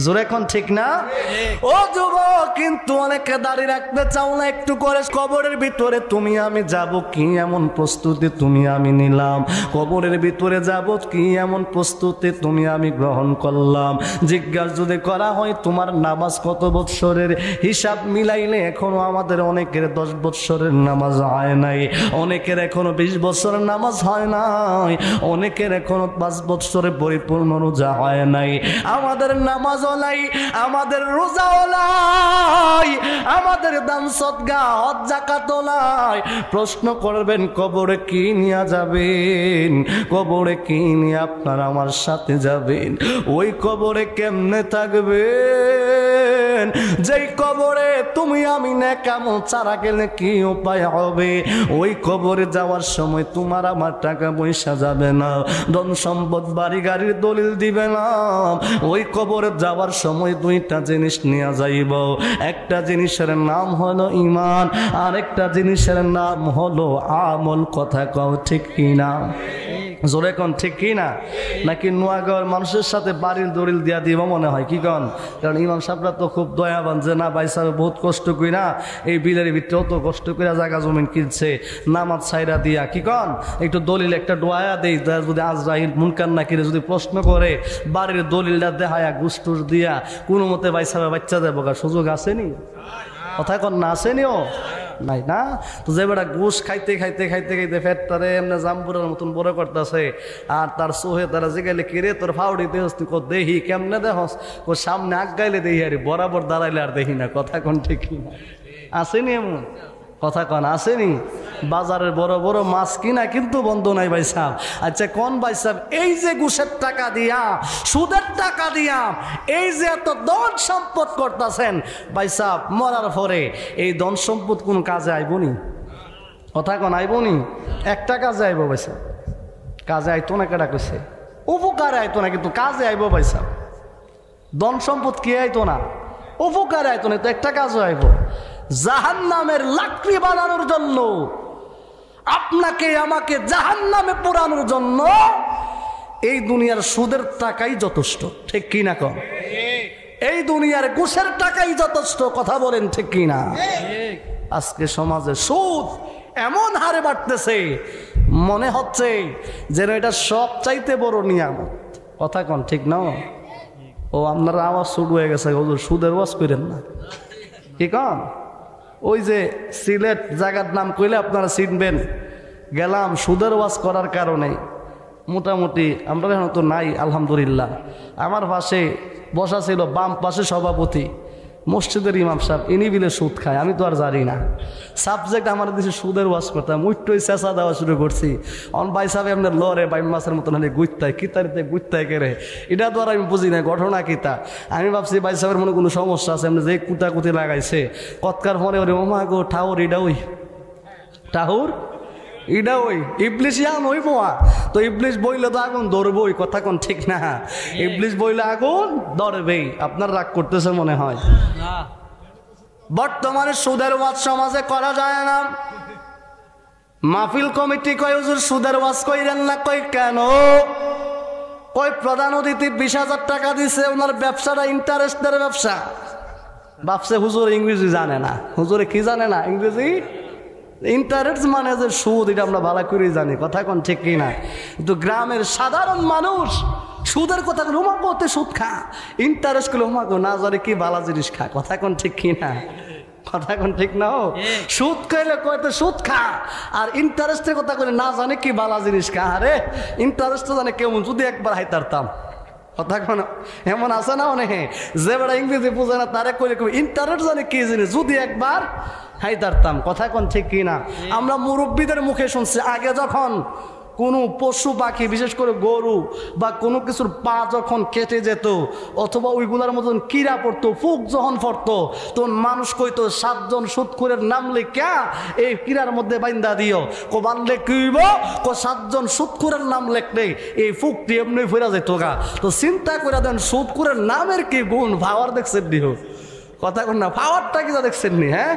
জোরে কোন ঠিক না? ও যুবক, কিন্তু অনেকে দাড়ি রাখতে চাও না, একটু করে কবরের ভিতরে তুমি আমি যাব কি এমন প্রস্তুতি তুমি আমি নিলাম, কবরের ভিতরে যাব কি এমন প্রস্তুতি তুমি আমি গ্রহণ করলাম। জিজ্ঞাসা যদি করা হয় তোমার নামাজ কত বৎসরের, হিসাব মিলাইলে এখনো আমাদের অনেকের 10 বৎসরের নামাজ হয় নাই, অনেকের এখনো 20 বছরের নামাজ হয় নাই, অনেকের এখনো 5 বৎসরে পরিপূর্ণ রোজা হয় নাই। আমাদের নামাজও নাই, আমাদের রোজাও নাই, আমাদের দান সদকা হজ যাকাতও নাই। প্রশ্ন করবেন কবরে কি নিয়ে যাবেন, কবরে কি নিয়ে আপনার আমার সাথে যাবেন, ওই কবরে কেমনে থাকবে? যেই কবরে তুমি আমি নেকামল ছাড়া গেলে কি উপায় হবে? ওই কবরে যাওয়ার সময় তোমার আমার টাকা পয়সা যাবে না, ধন সম্পদ বাড়ি গাড়ির দলিল দিবে না। ওই কবরে যাওয়ার সময় দুইটা জিনিস নিয়ে যাইব, একটা জিনিসের নাম হলো ঈমান, আরেকটা জিনিসের নাম হলো আমল। কথা কও ঠিক কিনা? জোরে কোন ঠিক কিনা? নাকি নোয়াগাঁওয়ের মানুষের সাথে বাড়ির দলিল দিয়া দিব মনে হয়? কি কন? কারণ ইমাম সাহেবরা তো খুব দয়াবান, যে না ভাই সাহেব বহুত কষ্ট করি না, এই বিলের ভিতরেও তো কষ্ট করে জায়গা জমিন কিনছে, নামাজ ছাইরা দিয়া কি কন একটু দলিল একটা ডোয়া দেই, যদি আজরাইল মুনকার নাকিরে যদি প্রশ্ন করে বাড়ির দলিলটা দেখায়া গুস্টুস দিয়া কোনো মতে ভাই সাহেব বাচ্চা দেবো, সুযোগ আসেনি? কথা কন না, আসেনিও নাই না? তো যে বেটা ঘুষ খাইতে খাইতে খাইতে খাইতে ফেটটারে এমনি জাম্বুরের মতন বড় করতেছে, আর তার সোহে তারা জিগাইলে কিরে তোর ফাউডি দেহস, তুই দেখি কেমনে দেহস, ও সামনে আগাইলে দেখি আরে বরাবর দাঁড়াইলে আর দেখি না। কথা কোন ঠিক না? আসেনি এমন? কথা কন আসেনি? বাজারের বড় বড় মাছ কিনা কিন্তু বন্ধ নাই ভাই সাহেব। আচ্ছা কোন ভাই সাহেব, এই যে ঘুষের টাকা দিয়া, সুদের টাকা দিয়া এই যে এত ধন সম্পদ করতেছেন ভাই সাহেব, মরার পরে এই ধন সম্পদ কোন কাজে আইবনি? কথা কন আইবনি? একটা কাজে আইব ভাই সাহেব? কাজে আইতো না? কেটা কইছে? উপকারে আইতো না, কিন্তু কাজে আইব ভাই সাহেব। ধন সম্পদ কি আইতো না, উপকারে আইতো না, তো একটা কাজও আইব। জাহান্নামের লাকড়ি বানানোর জন্য, আপনাকে আমাকে জাহান্নামে পোড়ানোর জন্য এই দুনিয়ার সুদের টাকাই যথেষ্ট, ঠিক কি না কম? এই দুনিয়ার ঘুষের টাকাই যথেষ্ট, কথা বলেন ঠিক কি না? আজকে সমাজে সুদ এমন হারে বাড়তেছে, মনে হচ্ছে যেন এটা সব চাইতে বড় নিয়ামত, কথা কন ঠিক না? ও আপনারা আওয়াজ শুরু হয়ে গেছে, সুদের ওয়াজ করেন না, কি কন? ওই যে সিলেট জায়গার নাম কইলে আপনারা চিনবেন, গেলাম সুদের ওয়াজ করার কারণে। মোটামুটি আমরা এখন তো নাই আলহামদুলিল্লাহ। আমার পাশে বসা ছিল বাম পাশে সভাপতি মসজিদের ইমাম সাহেব, ইনি বিলে সুদ খায়, আমি তো আর জানি না। সাবজেক্ট আমার দেশে সুদের ওয়াজ করতাম, উইট্টই চেঁচা দেওয়া শুরু করছি। অন ভাই সাহেব আপনার লরে বাই মাছের মতন হলে গুইতায় কিতারিতে গুইতায় কেড়ে, এটা তো আর আমি বুঝি না ঘটনা কিতা। আমি ভাবছি ভাই সাহেবের মনে কোনো সমস্যা আছে, আপনি যে কুতাকুতি লাগাইছে কতকার পরে ওরে ওমা গো ঠাউর এটা ওই ঠাউর এটা ওই ইবলিশ ইয়ান ওই বোয়া। তো ইবলিশ বইলে তো আগুন ধরবই, কথা কোন ঠিক না? ইবলিশ বইলে আগুন ধরবেই। আপনার রাগ করতেছে মনে হয়। বর্তমানে সুদের ওয়াজ সমাজে করা যায় না। মাহফিল কমিটি কয় হুজুর সুদের ওয়াজ কইরেন না। কই কেন? কই প্রধান অতিথি 20,000 টাকা দিছে, ওনার ব্যবসাটা ইন্টারেস্টের ব্যবসা। ভাবছে হুজুর ইংরেজি জানে না। হুজুরে কি জানে না? ইংরেজি ইন্টারেস্ট মানে যে সুদ, এটা আমরা ভালো করেই জানি, কথা কোন ঠিক কিনা? কিন্তু গ্রামের সাধারণ মানুষ সুদের কথা বলে ওমা করতে সুদ খা, ইন্টারেস্ট করলে ওমা না জানে কি ভালো জিনিস খা, কথা কোন ঠিক কিনা? কথা কোন ঠিক না? সুদ খাইলে কয়তো সুদ খা, আর ইন্টারেস্টের কথা বলে না জানে কি ভালো জিনিস খা। আরে ইন্টারেস্ট জানে কেমন, যদি একবার হাইতারতাম, কথা কোন এমন আছে না অনেকে যে বেড়া ইংরেজি বোঝে না, তারে কইলে ইন্টারেস্ট জানে কি জিনিস, যদি একবার হাইতারতাম, কথা কোন ঠিক কিনা? আমরা মুরব্বীদের মুখে শুনছি, আগে যখন কোনো পশু পাখি বিশেষ করে গরু বা কোনো কিছুর পা যখন কেটে যেত অথবা ওইগুলার মতন কিরা পড়তো, ফুক যখন পড়তো, তখন মানুষ কইতো 7 জন সুদখোরের নাম লেখা এই কিরার মধ্যে বাইন্দা দিও। কো বানলে কইব, কো 7 জন সুদখোরের নাম লেখলে এই ফুকটি এমনি ফেরা যেত গা। তো চিন্তা করে দেন সুদখোরের নামের কি গুণ, ভাবার দেখছেন দিও, কথা কোন না? পাওয়ারটা কি দেখছেন নি? হ্যাঁ,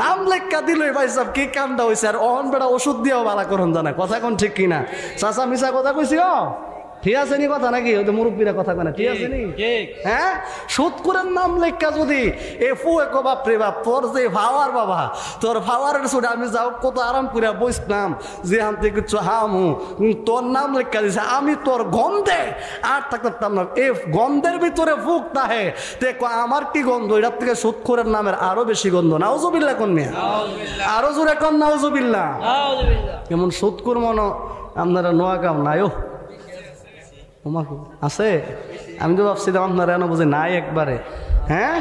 নাম লেখা দিল ভাই সাহেব কি কামটা হয়েছে, আর অহন বেড়া ওষুধ দিয়েও বালা করুন জানা, কথা কোন ঠিক কিনা? চাচা মিশা কথা কইছি? ঠিক আছে নি কথা নাকি? ওই মুরব্বীরা কথা কয় না, ঠিক আছে নি? হ্যাঁ, সুদখোরের নাম লেখা যদি এ ফু এক বাপ রে বাপ, তোর যে ভাওয়ার বাবা, তোর ভাওয়ারের ছুটে আমি যাও কত আরাম করে বসতাম, যে হাম থেকে কিছু হামু, তোর নাম লেখা দিছে, আমি তোর গন্ধে আর থাকতাম না। এ গন্ধের ভিতরে ফুক তাহে তে আমার কি গন্ধ, এটার থেকে সুদখোরের নামের আরো বেশি গন্ধ। নাউজুবিল্লাহ কোন মেয়ে, আরো জোরে কোন নাউজুবিল্লাহ। এমন সুদখোর মনো আপনারা নোয়া কাম নাই আছে? আমি তো ভাবছিলাম আপনারা এনে বুঝে নাই একবারে। হ্যাঁ,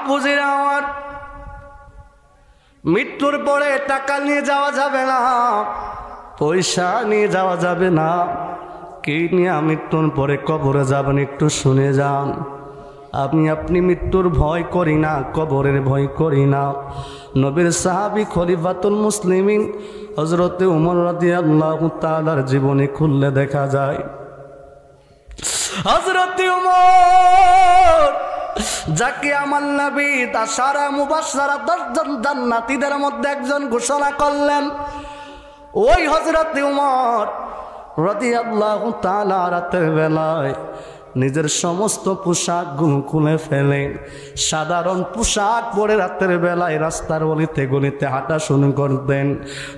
বুঝি আমার মৃত্যুর পরে টাকা নিয়ে যাওয়া যাবে না, পয়সা নিয়ে যাওয়া যাবে না, কি নিয়ে মৃত্যুর পরে কবরে যাবেন একটু শুনে যান। আপনি মৃত্যুর ভয় করি না, কবরের ভয় করি না। নবীর সাহাবী খলিফাতুল মুসলিমিন হযরতে ওমর রাদিয়াল্লাহু তাআলার জীবনী খুললে দেখা যায়, হযরতে ওমর যাকে আমার নবী তার সারা মুবাশশারা 10 জন জান্নাতীদের মধ্যে একজন ঘোষণা করলেন, ওই হযরতে ওমর রাদিয়াল্লাহু তাআলা রাতের বেলায় নিজের সমস্ত পোশাকগুলো খুলে ফেলে সাধারণ পোশাক পরে রাতের বেলায় রাস্তার গলিতে গলিতে হাঁটা শুরু করতেন।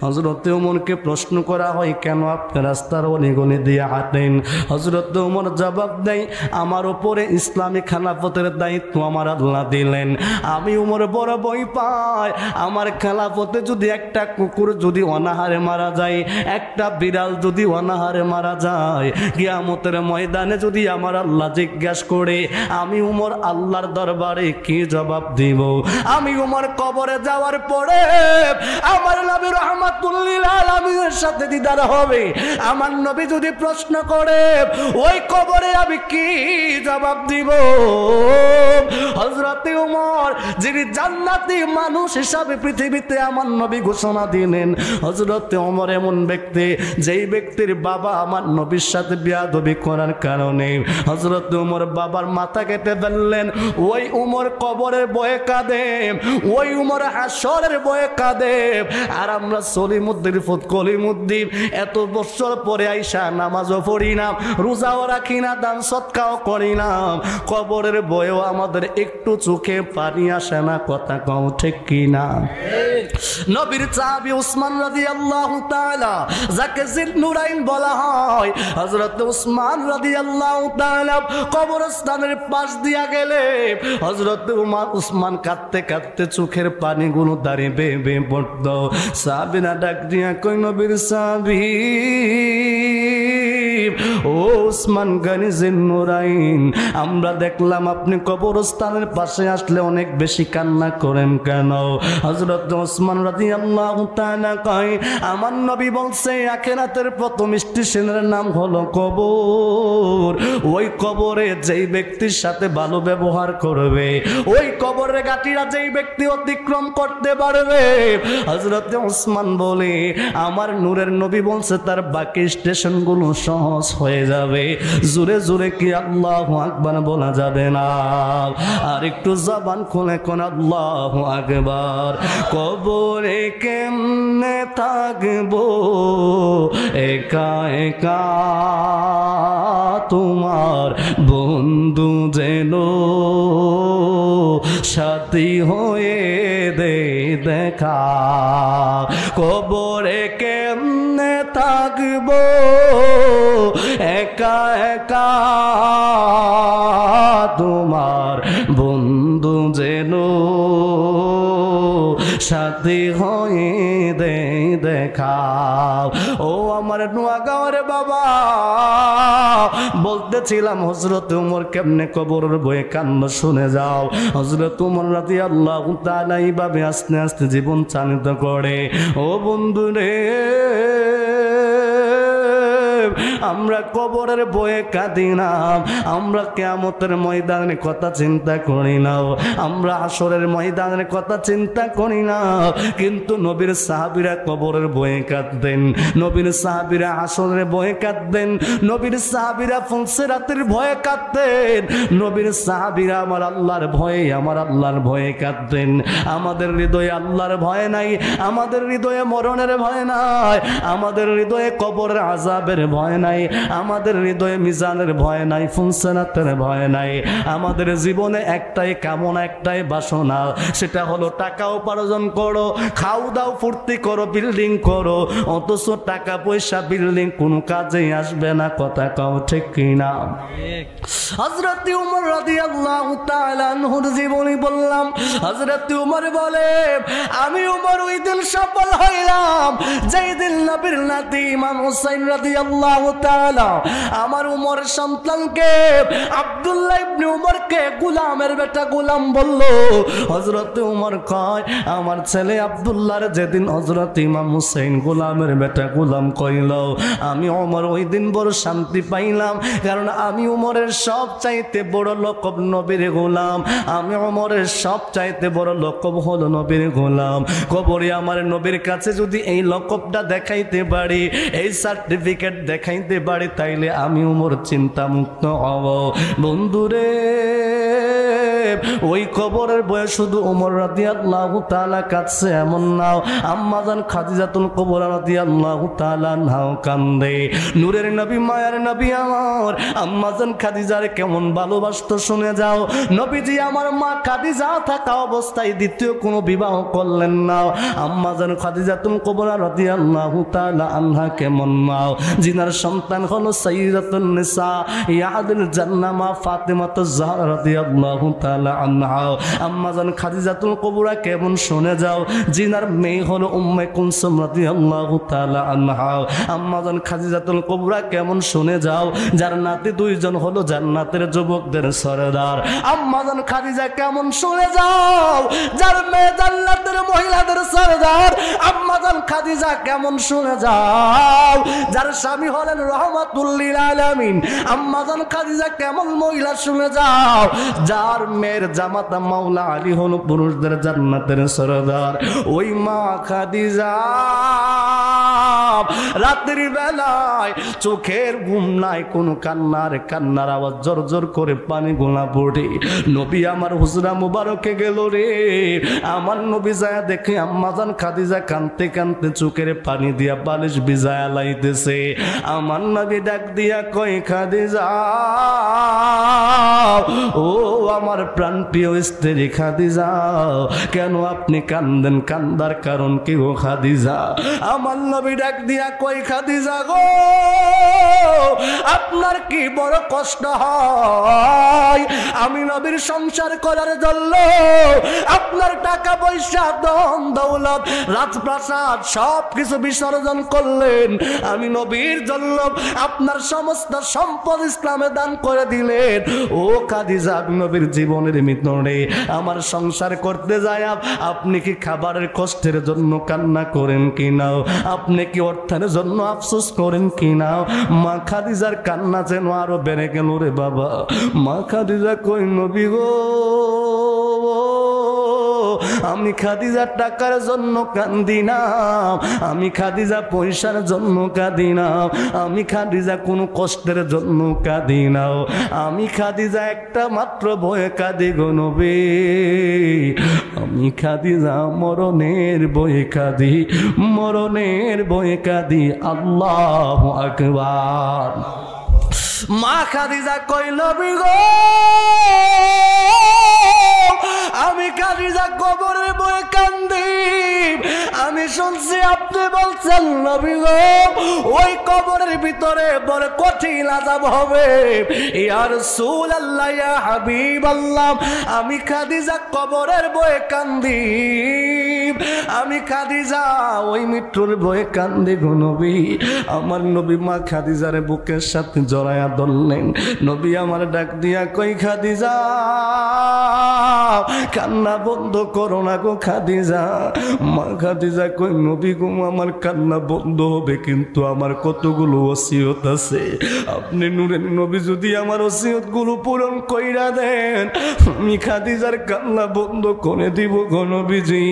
হযরত ওমরকে প্রশ্ন করা হয়, কেন আপনি রাস্তার গলি দিয়ে হাঁটেন? হযরত ওমর জবাব দেয়, আমার উপরে ইসলামী খেলাফতের দায়িত্ব আমার আল্লাহ দিলেন। আমি ওমর বড় ভয় পাই, আমার খেলাফতে যদি একটা কুকুর যদি অনাহারে মারা যায়, একটা বিড়াল যদি অনাহারে মারা যায়, কিয়ামতের ময়দানে যদি আমার আল্লাহ জিজ্ঞাসা করে, আমি উমর আল্লাহর দরবারে কি জবাব দিব? আমি উমর কবরে যাওয়ার পরে আমার নবী রাহমাতুল লিল আলামিনের সাথে দিদার হবে। আমার নবী যদি প্রশ্ন করে, ওই কবরে আমি কি জবাব দিব? হযরতে উমর যিনি জান্নাতি মানুষ হিসাবে পৃথিবীতে আমার নবী ঘোষণা দিলেন, হযরতে উমর এমন ব্যক্তি যেই ব্যক্তির বাবা আমার নবীর সাথে বেয়াদবি করার কারণে হযরত উমর বাবার মাথা কেটে ফেললেন। ওই উমর কবরের ভয়ে কাঁদে, ওই উমর হাসরের ভয়ে কাঁদে। আর আমরা সলিমুদ্দিন কলিমুদ্দিন এত বছর পরে আইসা নামাজও পড়ি না, রোজাও রাখি না, দান সৎকাও করি না, কবরের ভয়েও আমাদের একটু চোখে পানি আসে না। কথা কও ঠিক কিনা? নবীর সাহাবী উসমান রাদিয়াল্লাহু তাআলা, যাকে জিন্নুরাইন বলা হয়, হযরত উসমান রাদিয়াল্লাহু তাআলা কবরস্থানের পাশ দিয়া গেলে হযরত উসমান কাঁদতে কাঁদতে চোখের পানিগুলো দাঁড়িয়ে বেয়ে বেয়ে পড়ত। সাহাবীরা ডাক দিয়া কই, নবীর সাহাবী ও উসমান গনি জিন্নুরাইন, আমরা দেখলাম আপনি কবরস্থানের পাশে আসলে অনেক বেশি কান্না করেন কেন? হযরত উসমান রাদিয়াল্লাহু তাআলা কয়, আমার নবী বলছে আখিরাতের প্রথম স্টেশনের নাম হলো কবর। ওই কবরে যেই ব্যক্তির সাথে ভালো ব্যবহার করবে, ওই কবরের গাটিরা যেই ব্যক্তি অতিক্রম করতে পারবে, হযরত উসমান বলে আমার নূরের নবী বলছে তার বাকি স্টেশনগুলো সহজ হয়ে যাবে। জোরে জোরে কি আল্লাহু আকবার বলা যাবে না? আর একটু জবান খুলে কোন আল্লাহু আকবার। কবরে কেমনে থাকবো একা একা, তোমার বন্ধু যেন সাথী হয়ে দে দেখা। কবরে কেমনে থাকবো একা একা, তোমার বন্ধু যেন সাথী হয়ে দে দেখা। ও আমার নোয়াগাঁওয়ের বাবা, বলতেছিলাম হযরত উমর কেমনে কবরের ভয়ে কান্না শুনে যাও। হযরত উমর রাদিয়াল্লাহু তাআলা এইভাবে আস্তে আস্তে জীবন চালিত করে। ও বন্ধু রে, আমরা কবরের ভয়ে কাঁদি না, আমরা কিয়ামতের ময়দানের কথা চিন্তা করি না, আমরা হাসরের ময়দানের কথা চিন্তা করি না। কিন্তু নবীর সাহাবীরা কবরের ভয়ে কাঁদতেন, নবীর সাহাবীরা হাসরের ভয়ে কাঁদতেন, নবীর সাহাবীরা ফুলসিরাতের ভয়ে কাঁদতেন, নবীর সাহাবীরা আমার আল্লাহর ভয়ে, আমার আল্লাহর ভয়ে কাঁদতেন। আমাদের হৃদয়ে আল্লাহর ভয় নাই, আমাদের হৃদয়ে মরণের ভয় নাই, আমাদের হৃদয়ে কবরের আযাবের ভয় নাই, আমাদের হৃদয়ে মিজানের ভয় নাই, ফুলসিরাতের ভয় নাই। আমাদের জীবনে একটাই কামনা, একটাই বাসনা, সেটা হলো টাকা উপার্জন করো, খাও দাও ফুর্তি করো, বিল্ডিং করো, অথচ টাকা পয়সা বিল্ডিং কোনো কাজেই আসবে না। কথা কও ঠিক কিনা? হযরত উমর রাদিয়াল্লাহু তাআলা আনহুর জীবনী বললাম। হযরত উমর বলে, আমি উমর ওই দিন সফল হইলাম যেই দিন নবীর নাতি ইমাম হুসাইন রাদিয়াল্লাহু তাআলা আমার উমর সন্তানকে আব্দুল্লাহ ইবনে উমরকে গোলামের বেটা গোলাম বলল। হযরত উমর কয়, আমার ছেলে আব্দুল্লাহর যেদিন হযরত ইমাম হুসাইন গোলামের বেটা গোলাম কইল, আমি উমর ওই দিন বড় শান্তি পাইলাম, কারণ আমি উমরের সব চাইতে বড় লকব নবীর গোলাম, আমি উমরের সব চাইতে বড় লকব হলো নবীর গোলাম। কবরে আমার নবীর কাছে যদি এই লকবটা দেখাইতে পারি, এই সার্টিফিকেট দেখাইতে পারি, তাইলে আমি উমর চিন্তা মুক্ত হব। বন্ধুরে, ওই কবরের বয়স শুধু ওমর রাদিয়াল্লাহু তাআলা কাঁদছে এমন নাও, আম্মাজান খাদিজাতুল কুবরা রাদিয়াল্লাহু তাআলা নাও কান্দে। নূরের নবী, মায়ার নবী আমার আম্মাজান খাদিজারে কেমন ভালোবাসতো শুনে যাও। নবীজি আমার মা খাদিজা থাকা অবস্থায় দ্বিতীয় কোনো বিবাহ করলেন না। আম্মাজান খাদিজাতুল কুবরা রাদিয়াল্লাহু তাআলা আনহা কেমন নাও, জিনার সন্তান হলো সাইয়্যিদাতুন নিসা ইয়াদুল জান্নাহ মা ফাতিমাতুজ জাহরা রাদিয়াল্লাহু তাআলা আনহা। আম্মাজান খাদিজাতুল কুবরা কেমন শুনে যাও, জিনার মেয়ে হলো উম্মে কুলসুম রাদিয়াল্লাহু তাআলা আনহা। আম্মাজান খাদিজাতুল কুবরা কেমন শুনে যাও, যার নাতি দুইজন হলো জান্নাতের যুবকদের সরদার। আম্মাজান খাদিজা কেমন শুনে যাও, যার মেয়ে জান্নাতের মহিলাদের সরদার। আম্মাজান খাদিজা কেমন শুনে যাও, যার স্বামী হলেন রহমাতুল লিল আলামিন আম্মাজান খাদিজা কেমন মহিলা শুনে যাও, যার মেয়ের জামাতা মাওলা আলী হলো পুরুষদের জান্নাতের সরদার। ওই মা খাদিজা রাতের বেলায় চোখের ঘুম নাই, কোন কান্নার আওয়াজ জোর জোর করে পানি গোলা পড়ে। নবী আমার হুজরা মুবারকে গেল রে, আমার নবী যায় দেখে আম্মাজান খাদিজা কানতে কানতে চোখের পানি দিয়া বালিশ ভিজায়া লাইতেছে। আমার নবী ডাক দিয়া কয় খাদিজা, ও আমার প্রাণপ্রিয় স্ত্রী খাদিজা, কেন আপনি কান্দেন? কান্দার কারণ কি গো খাদিজা? আমার নবী ডাক দিয়া কই খাদিজা গো, আপনার কি বড় কষ্ট হয়? আমি নবীর সংসার করার জন্য আপনার টাকা পয়সা ধন দৌলত রাজপ্রাসাদ সবকিছু বিসর্জন করলেন, আমি নবীর জন্য আপনার সমস্ত সম্পদ ইসলামে দান করে দিলেন। ও খাদিজা, আমি নবীর জীবনের ভিতরে আমার সংসার করতে যায় আপনি কি খাবারের কষ্টের জন্য কান্না করেন কিনা? আপনি কি অর্থের জন্য আফসোস করেন কিনা? মা খাদিজার কান্না যেন আরো বেড়ে গেল রে বাবা। মা খাদিজা কই নবী গো, আমি খাদিজার টাকার জন্য কান্দি না, আমি খাদিজা পয়সার জন্য কাঁদি না, আমি খাদিজা কোনো কষ্টের জন্য কাঁদি না, আমি খাদিজা একটা মাত্র ভয়ে কাঁদি গো নবী, আমি খাদিজা মরণের ভয়ে কাঁদি, মরণের ভয়ে কাঁদি। আল্লাহু আকবার। মা খাদিজা কই নবী গো, আমি খাদিজা কবরের বয়ে কান্দি, আমি শুনছি আপনি বলছেন নবী গো ওই কবরের ভিতরে বড় কঠিন আযাব হবে। ইয়া রাসূলুল্লাহ, ইয়া হাবিবাল্লাহ, আমি খাদিজা কবরের বয়ে কান্দি, আমি খাদিজা ওই মৃত্যুর ভয়ে কান্দি গো নবী। আমার নবী মা খাদিজারে বুকের সাথে জড়ায়া ধরলেন। নবী আমার ডাক দিয়া কই খাদিজা, কান্না বন্ধ করো না গো খাদিজা। মা খাদিজা কই নবী গো, আমার কান্না বন্ধ হবে কিন্তু আমার কতগুলো ওসিয়ত আছে, আপনি নূরের নবী যদি আমার ওসিয়ত গুলো পূরণ কইরা দেন, আমি খাদিজার কান্না বন্ধ করে দিব গো নবীজি।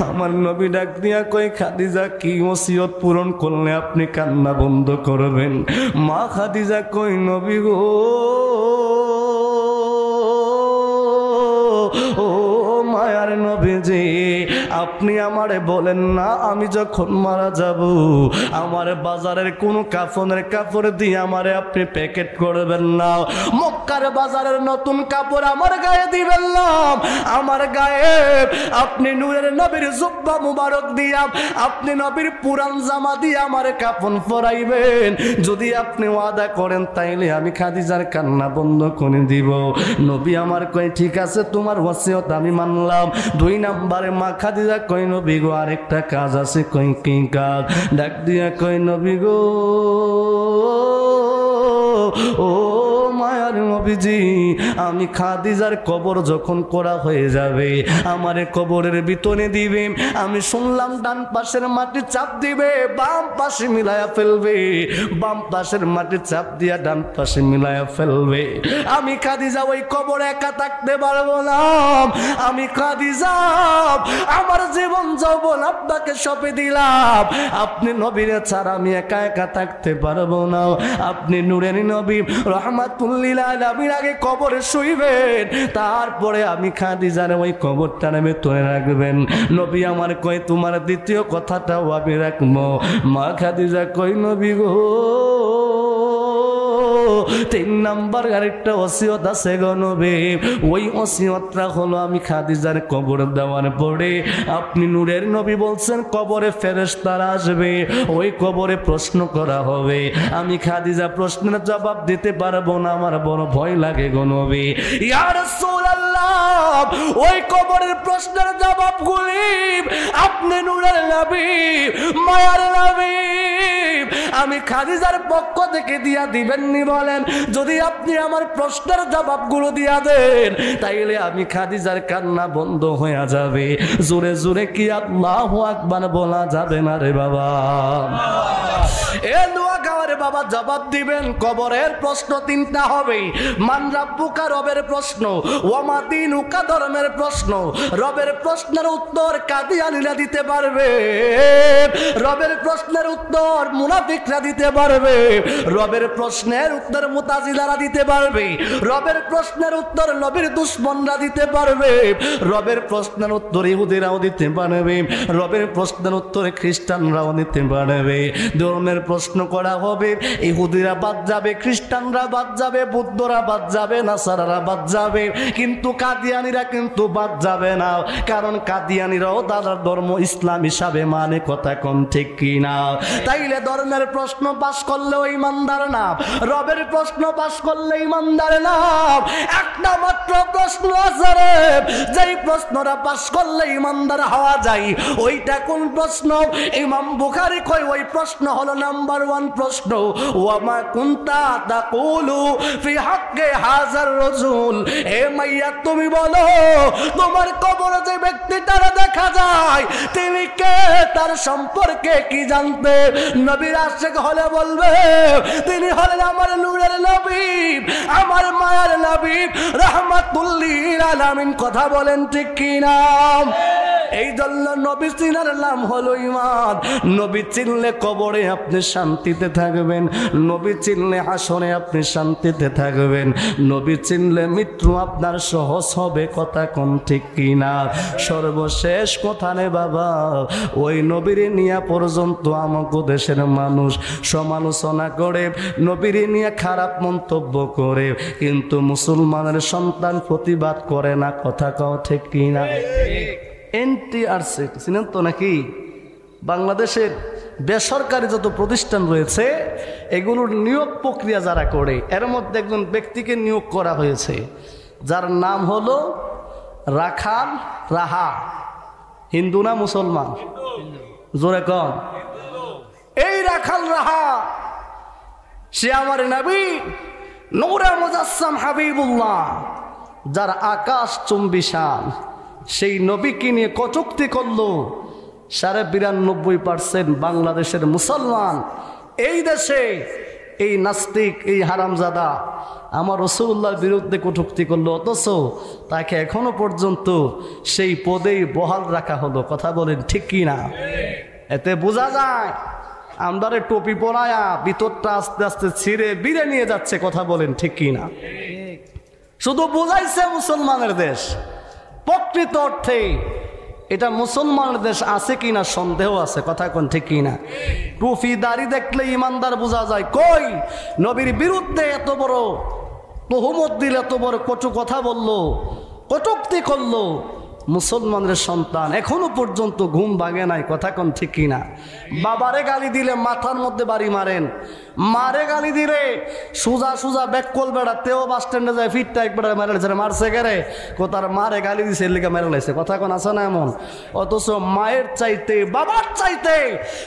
আমার নবী ডাক দিয়া কই খাদিজা, কি ওসিয়ত পূরণ করলে আপনি কান্না বন্ধ করবেন? মা খাদিজা কই নবী গো, ও মায়ার নবীজি, আপনি আমারে বলেন না আমি যখন মারা যাব আমার বাজারের কোন কাফনের কাপড় দিয়ে আমারে আপনি প্যাকেট করবেন না, মক্কার বাজারের নতুন কাপড় আমার গায়ে দিবেন না, আমার গায়ে আপনি নূরের নবীর জুব্বা মুবারক দিয়া, আপনি নবীর পুরান জামা দিয়ে আমারে কাফন পরাইবেন। যদি আপনি ওয়াদা করেন তাইলে আমি খাদিজার কান্না বন্ধ করে দিব। নবী আমার কয় ঠিক আছে, তোমার ওসিয়ত আমি মানলাম। 2 নম্বরে মা খাদিজা কই নবী গো আরেকটা কাজ আছে। কই কি কাজ? ডাক দিয়া কই নবী গো, ও মায়ার নবীজি, আমি খাদিজার কবর যখন করা হয়ে যাবে আমারে কবরের ভিতরে দিবে, আমি শুনলাম ডান পাশের মাটি চাপ দিবে, বাম পাশে মিলায়া ফেলবে, বাম পাশের মাটি চাপ দিয়া ডান পাশে মিলায়া ফেলবে। আমি খাদিজা ওই কবরে একা থাকতে পারবো না, আমি খাদিজা আমার জীবন যৌবন আপনাকে সঁপে দিলাম, আপনি নবীরে ছাড়া আমি একা একা থাকতে পারবো না। আপনি নূরের নবী রহমাতুল লিল আলামিন আগে কবরে শুইবেন, তারপরে আমি খাদিজার ওই কবরটার ভিতরে রাখবেন। নবী আমার কয় তোমার দ্বিতীয় কথাটাও আমি রাখবো। মা খাদিজা কই নবী গো, 3 নাম্বার আরেকটা ওসিয়ত আছে গো নবী। ওই ওসিয়তটা হলো আমি খাদিজার কবর দেওয়ার পরে আপনি নূরের নবী বলছেন কবরে ফেরেশতারা আসবে, ওই কবরে প্রশ্ন করা হবে, আমি খাদিজা প্রশ্নের জবাব দিতে পারবো না, আমার বড় ভয় লাগে গো নবী। ইয়া রাসূলুল্লাহ, ওই কবরের প্রশ্নের জবাবগুলি আপনি নূরের নবী মায়ার নবী আমি খাদিজার পক্ষ থেকে দিয়া দিবেননি বলেন? যদি আপনি আমার প্রশ্নের জবাবগুলো দিয়া দেন তাইলে আমি খাদিজার কান্না বন্ধ হয়ে যাবে। জোরে জোরে কি আল্লাহু আকবার বলা যাবে না রে বাবা? এ দোয়া গাওয়ারে বাবা জবাব দিবেন। কবরের প্রশ্ন তিনটা হবে। মান রাব্বুকা, রবের প্রশ্ন। ওয়ামা দীনুকা, ধর্মের প্রশ্ন। রবের প্রশ্নের উত্তর কাদিয়ানীরা দিতে পারবে, রবের প্রশ্নের উত্তর মুনাফিকরা দিতে পারবে, রবের প্রশ্নের উত্তর মুতাজিলারা দিতে পারবে, রবের প্রশ্নের উত্তর নবীর দুশমনরা দিতে পারবে, রবের প্রশ্নের উত্তর ইহুদিরাও দিতে পারবে, রবের প্রশ্নের উত্তর খ্রিস্টানরাও দিতে পারবে। ধর্মের প্রশ্ন করা হবে, ইহুদিরা বাদ যাবে, খ্রিস্টানরা বাদ যাবে, বুদ্ধরা বাদ যাবে, নাসারারা বাদ যাবে, কিন্তু কাদিয়ানীরা কিন্তু বাদ যাবে না। কারণ কাদিয়ানীরাও তাদের ধর্ম ইসলাম হিসাবে মানে, কথা কোন ঠিক কিনা? তাইলে ধর্মের প্রশ্ন পাস করলে ইমানদার না, রবের প্রশ্ন পাস করলে ইমানদার না। একটা মাত্র প্রশ্ন আছে রে, যেই প্রশ্নটা পাস করলে ইমানদার হওয়া যায়। ওইটা কোন প্রশ্ন? ইমাম বুখারী কয় ওই প্রশ্ন হলো নাম্বার 1 প্রশ্ন, ওয়ামা কুনতা তাকুলু ফি হাক্কি হাযার রাজুল। হে মাইয়া, তুমি বলো তোমার কবরে যে ব্যক্তিটারে দেখা যায় তিনি কে, তার সম্পর্কে কি জানতে? নবীর আশিক হলে বলবে তিনি হলেন আমার নূরের নবী, আমার মায়ের নবী, রাহমাতুল লিল আলামিন। কথা বলেন ঠিক কি না? এই জন্য নবী চিনার নাম হলো ঈমান। নবী চিনলে কবরে আপনি শান্তিতে থাকবেন, নবী চিনলে হাসরে আপনি শান্তিতে থাকবেন, নবী চিনলে মৃত্যু আপনার সহজ হবে। কথা কোন ঠিক কিনা? সর্বশেষ কথা নে বাবা, ওই নবীর নিয়া পর্যন্ত আমাকে দেশের মানুষ সমালোচনা করে, নবীর নিয়ে খারাপ মন্তব্য করে, কিন্তু মুসলমানের সন্তান প্রতিবাদ করে না। কথা কও ঠিক কিনা? এনটিআরসি চিনেন তো নাকি? বাংলাদেশের বেসরকারি যত প্রতিষ্ঠান রয়েছে এগুলোর নিয়োগ প্রক্রিয়া যারা করে, এর মধ্যে একজন ব্যক্তিকে নিয়োগ করা হয়েছে যার নাম হলো রাখাল রাহা। হিন্দু না মুসলমান? জোরে কন। এই রাখাল রাহা সে আমার নবী নূরে মুজাসসাম হাবিবুল্লাহ, যার আকাশ চুম্বি শান, সেই নবীকে নিয়ে কটূক্তি করলো ৯২% বাংলাদেশের মুসলমান। এই দেশে এই নাস্তিক, এই হারামজাদা আমার রাসূলুল্লাহর বিরুদ্ধে কটূক্তি করলো, অথচ তাকে এখনো পর্যন্ত সেই পদেই বহাল রাখা হলো। কথা বলেন ঠিক কি না? এতে বোঝা যায় আমদারে টুপি পরায়া ভিতরটা আস্তে আস্তে ছিঁড়ে বিড়ে নিয়ে যাচ্ছে। কথা বলেন ঠিক কি না? শুধু বোঝাইছে মুসলমানের দেশ, প্রকৃত অর্থে এটা মুসলমানের দেশ আছে কিনা সন্দেহ আছে। কথা কোন ঠিক কিনা? টুপি দাড়ি দেখলে ইমানদার বোঝা যায়। কই নবীর বিরুদ্ধে এত বড় তহমত দিল, এত বড় কটু কথা বললো, কটূক্তি করলো, মুসলমানের সন্তান এখনো পর্যন্ত ঘুম ভাঙে নাই। কথা কোন ঠিক কিনা? বাবারে গালি দিলে মাথার মধ্যে বাড়ি মারেন, মারে গালি দিলে সোজা সোজা ব্যাক কল বেড়াতেও বাস স্ট্যান্ডে যায় ফিটটা একবার মেরে লেছে, মারছে গেরে কোথার মারে গালি দিছে এর লিগে মেরে লেছে। কথা কোন আছে না এমন? অথচ মায়ের চাইতে, বাবার চাইতে,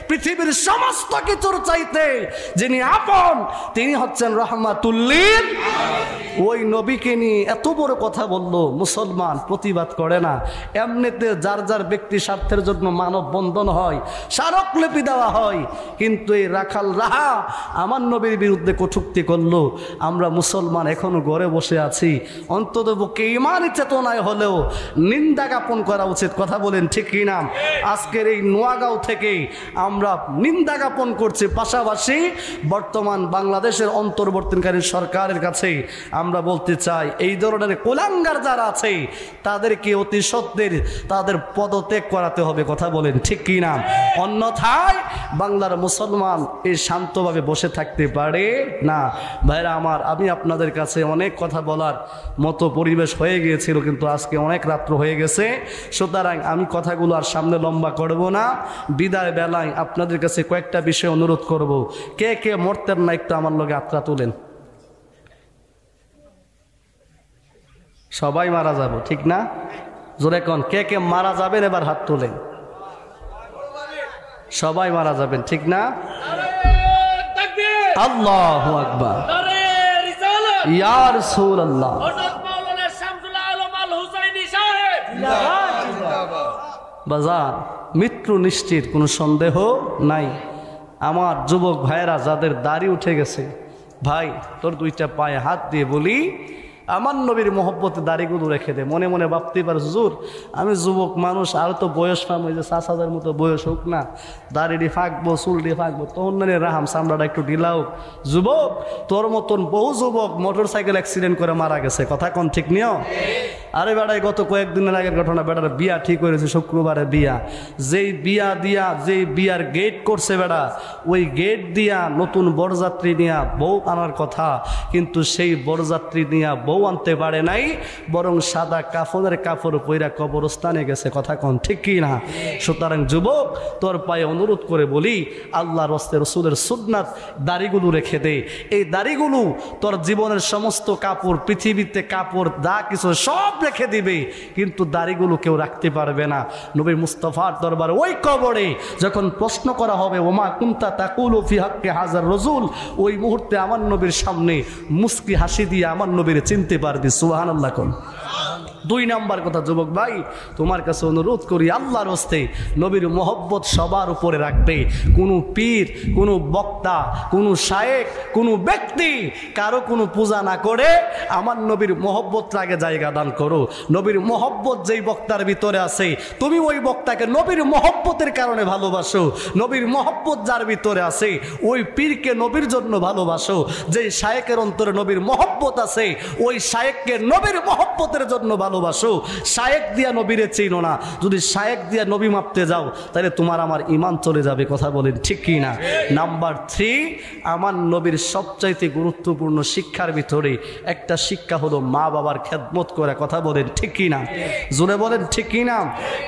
পৃথিবীর সমস্ত কিছুর চাইতে যিনি আপন তিনি হচ্ছেন রহমাতুল লিল। ওই নবীকে নিয়ে এত বড় কথা বললো, মুসলমান প্রতিবাদ করে না। এমনিতে যার যার ব্যক্তি স্বার্থের জন্য মানব বন্ধন হয়, স্মারকলিপি দেওয়া হয়, কিন্তু এই রাখাল রাহা আমার নবীর বিরুদ্ধে কটূক্তি করলো। আমরা মুসলমান এখনো ঘরে বসে আছি, অন্তত পক্ষে ইমানি চেতনায় হলেও নিন্দা জ্ঞাপন করা উচিত। কথা বলেন ঠিক কিনা? আজকের এই নোয়াগাঁও থেকে আমরা নিন্দা জ্ঞাপন করছি, পাশাপাশি বর্তমান বাংলাদেশের অন্তর্বর্তীকালীন সরকারের কাছে আমরা বলতে চাই, এই ধরনের কুলাঙ্গার যারা আছে তাদেরকে অতি সত্ত্বের তাদের পদত্যাগ করাতে হবে। কথা বলেন ঠিক কিনা? অন্যথায় বাংলার মুসলমান এই শান্তভাবে বসে থাকতে পারে না। ভাইরা আমার, আমি আপনাদের কাছে অনেক কথা বলার মতো পরিবেশ হয়ে গিয়েছিল, কিন্তু আজকে অনেক রাত্র হয়ে গেছে, সুতরাং আমি কথাগুলো আর সামনে লম্বা করব না। বিদায় বেলায় আপনাদের কাছে কয়েকটা বিষয় অনুরোধ করব। কে কে মরতেন না একটু আমার লগে হাতটা তুলেন। সবাই মারা যাব, ঠিক না? জোরে কোন কে কে মারা যাবেন? এবার হাত তোলেন। সবাই মারা যাবেন, ঠিক না? আল্লাহু আকবার। ইয়া রাসূলুল্লাহ। বাজার মৃত্যু নিশ্চিত, কোনো সন্দেহ নাই। আমার যুবক ভাইয়েরা যাদের দাড়ি উঠে গেছে, ভাই তোর দুইটা পায়ে হাত দিয়ে বলি, আমার নবীর মহব্বতে দাড়িগুলো রেখে দে। মনে মনে ভাবতেই পারে হুজুর আমি যুবক মানুষ, আর তো বয়স পাম, ওই যে ৭,০০০ মতো বয়স হোক না, দাড়িটি ফাঁকবো, চুলটি ফাঁকবো, তখন মানে রাহাম চামড়াটা একটু ঢিলা হোক। যুবক তোর মতন বহু যুবক মোটর সাইকেল অ্যাক্সিডেন্ট করে মারা গেছে, কথা কোন ঠিক নিও? আরে বেড়াই গত কয়েকদিনের আগের ঘটনা, বেটার বিয়া ঠিক হয়েছে, শুক্রবারে বিয়া। যেই বিয়া দিয়া যেই বিয়ার গেট করছে বেড়া, ওই গেট দিয়া নতুন বরযাত্রী নিয়া বউ আনার কথা, কিন্তু সেই বরযাত্রী নিয়া বউ আনতে পারে নাই, বরং সাদা কাফনের কাপড় পইরা কবরস্থানে গেছে, কথা কোন ঠিক কি না? সুতরাং যুবক তোর পায়ে অনুরোধ করে বলি, আল্লাহর রাস্তে রাসূলের সুন্নাত দাড়িগুলো রেখে দে। এই দাড়িগুলো তোর জীবনের সমস্ত কাপড়, পৃথিবীতে কাপড় যা কিছু সব রেখে দিবে, কিন্তু দাড়িগুলো কেউ রাখতে পারবে না। নবী মুস্তাফার দরবারে ওই কবরে যখন প্রশ্ন করা হবে, ওমা কুনতা তাকুলু ফি হাক্কি হাযার রাসূল, ওই মুহূর্তে আমার নবীর সামনে মুস্কি হাসি দিয়ে আমার নবীর চিনতে পারবি। সুবহানাল্লাহ কোন। দুই নাম্বার কথা যুবক ভাই, তোমার কাছে অনুরোধ করি, আল্লাহর হস্তে নবীর মহব্বত সবার উপরে রাখবে। কোনো পীর, কোনো বক্তা, কোনো শায়েখ, কোনো ব্যক্তি কারো কোনো পূজা না করে আমার নবীর মহব্বত আগে জায়গা দান করো। নবীর মহব্বত যেই বক্তার ভিতরে আছে, তুমি ওই বক্তাকে নবীর মহব্বতের কারণে ভালোবাসো। নবীর মহব্বত যার ভিতরে আছে, ওই পীরকে নবীর জন্য ভালোবাসো। যেই শায়েকের অন্তরে নবীর মহব্বত আছে, ওই শায়েককে নবীর মহব্বতের জন্য ভালোবাসো। শায়েক দিয়া নবীরে চিনো না, যদি শায়েক দিয়া নবী মাপতে যাও তাহলে তোমার আমার ঈমান চলে যাবে, কথা বলেন ঠিক কি না? নাম্বার 3, আমার নবীর সবচাইতে গুরুত্বপূর্ণ শিক্ষার ভিতরে একটা শিক্ষা হলো মা বাবার খেদমত করা, কথা বলেন ঠিক কি না? জোরে বলেন ঠিক কি না?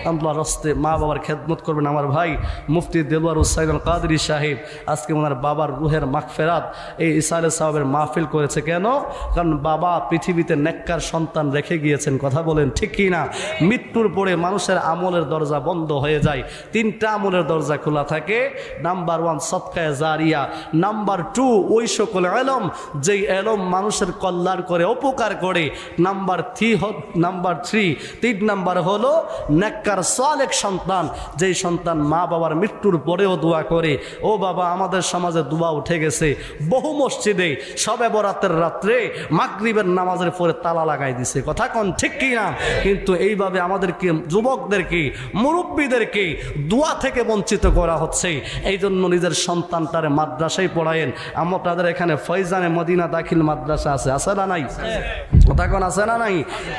আল্লাহর রাস্তে মা বাবার খেদমত করবেন। আমার ভাই মুফতি দেলওয়ার হুসাইন আল কাদরি সাহেব আজকে ওনার বাবার রুহের মাগফিরাত এই ইসালে সাহেবের মাহফিল করেছে। কেন? কারণ বাবা পৃথিবীতে নেককার সন্তান রেখে গিয়েছেন, কথা বলেন ঠিক কি না? মৃত্যুর পরে মানুষের আমলের দরজা বন্ধ হয়ে যায়, 3টা আমলের দরজা খোলা থাকে। নাম্বার 1 সদকায়ে জারিয়া, নাম্বার 2 ওই সকল ইলম যেই ইলম মানুষের কল্যাণ করে, উপকার করে। নাম্বার 3 নাম্বার হলো নেককার সালেহ সন্তান, যেই সন্তান মা বাবার মৃত্যুর পরেও দোয়া করে। ও বাবা, আমাদের সমাজে দোয়া উঠে গেছে, বহু মসজিদে শবে বরাতের রাত্রে মাগরিবের নামাজের পরে তালা লাগাই দিছে, কথা কোন ঠিক কি না? কিন্তু এইভাবে আমাদেরকে, যুবকদেরকে, মুরব্বীদেরকে দোয়া থেকে বঞ্চিত করা হচ্ছে। এই জন্য নিজের সন্তানটারে মাদ্রাসায় পড়ায়েন। আমাদের এখানে ফয়জানে মদিনা দাখিল মাদ্রাসা আছে, আছে না নাই? কথা কোন আছে না নাই?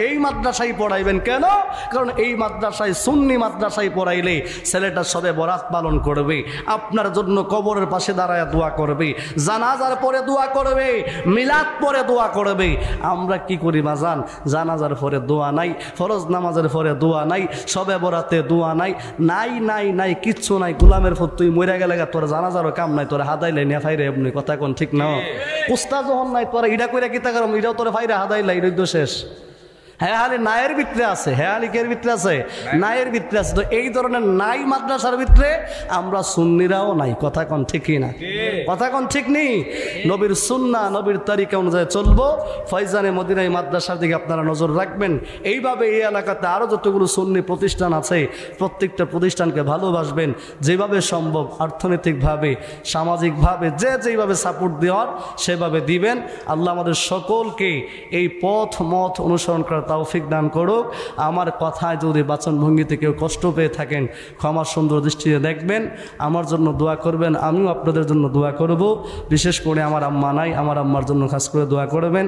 এই মাদ্রাসায় পড়াইবেন। কেন? কারণ এই মাদ্রাসায়, সুন্নি মাদ্রাসায় পড়াইলে ছেলেটা সবে বরাত পালন করবে, আপনার জন্য কবরের পাশে দাঁড়ায় দোয়া করবে, জানাজার পরে দোয়া করবে, মিলাদ পরে দোয়া করবে। আমরা কি করি বাজান? জানাজার পরে দোয়া নাই, ফরজ নামাজের পরে দোয়া নাই, সবে বরাতে দোয়া নাই, নাই নাই নাই কিচ্ছু নাই। গোলামের ফর তুই মরে গেলে তোর জানাজারও কাম নাই, তোর হাদাইলে নিয়ে ফাইরে এমনি, কথা কোন ঠিক না? উস্তা যখন নাই তোরা ইডা কইরা কিতা করম, ইটাও তোর ফাইরে হাদাইলাই, রইদ শেষ। হেয়ালি নায়ের ভিতরে আছে, হেয়ালি কের ভিতরে আছে, নায়ের ভিতরে আছে। তো এই ধরনের নাই মাদ্রাসার ভিতরে আমরা সুন্নিরাও নাই, কথা কোন ঠিক না? কথা কোন ঠিক নেই? নবীর সুন্নাহ, নবীর তরিকা অনুযায়ী চলবো। ফয়জানে মদিনা মাদ্রাসার দিকে আপনারা নজর রাখবেন। এইভাবে এই এলাকাতে আরও যতগুলো সুন্নি প্রতিষ্ঠান আছে, প্রত্যেকটা প্রতিষ্ঠানকে ভালোবাসবেন, যেভাবে সম্ভব অর্থনৈতিকভাবে, সামাজিকভাবে, যে যেভাবে সাপোর্ট দেওয়ার সেভাবে দিবেন। আল্লাহ আমাদের সকলকে এই পথ মত অনুসরণ করার তৌফিক দান করুক। আমার কথায় যদি বাচনভঙ্গিতে কেউ কষ্ট পেয়ে থাকেন, ক্ষমা সুন্দর দৃষ্টিতে দেখবেন, আমার জন্য দোয়া করবেন, আমিও আপনাদের জন্য দোয়া করব। বিশেষ করে আমার আম্মা নাই, আমার আম্মার জন্য খাস করে দোয়া করবেন।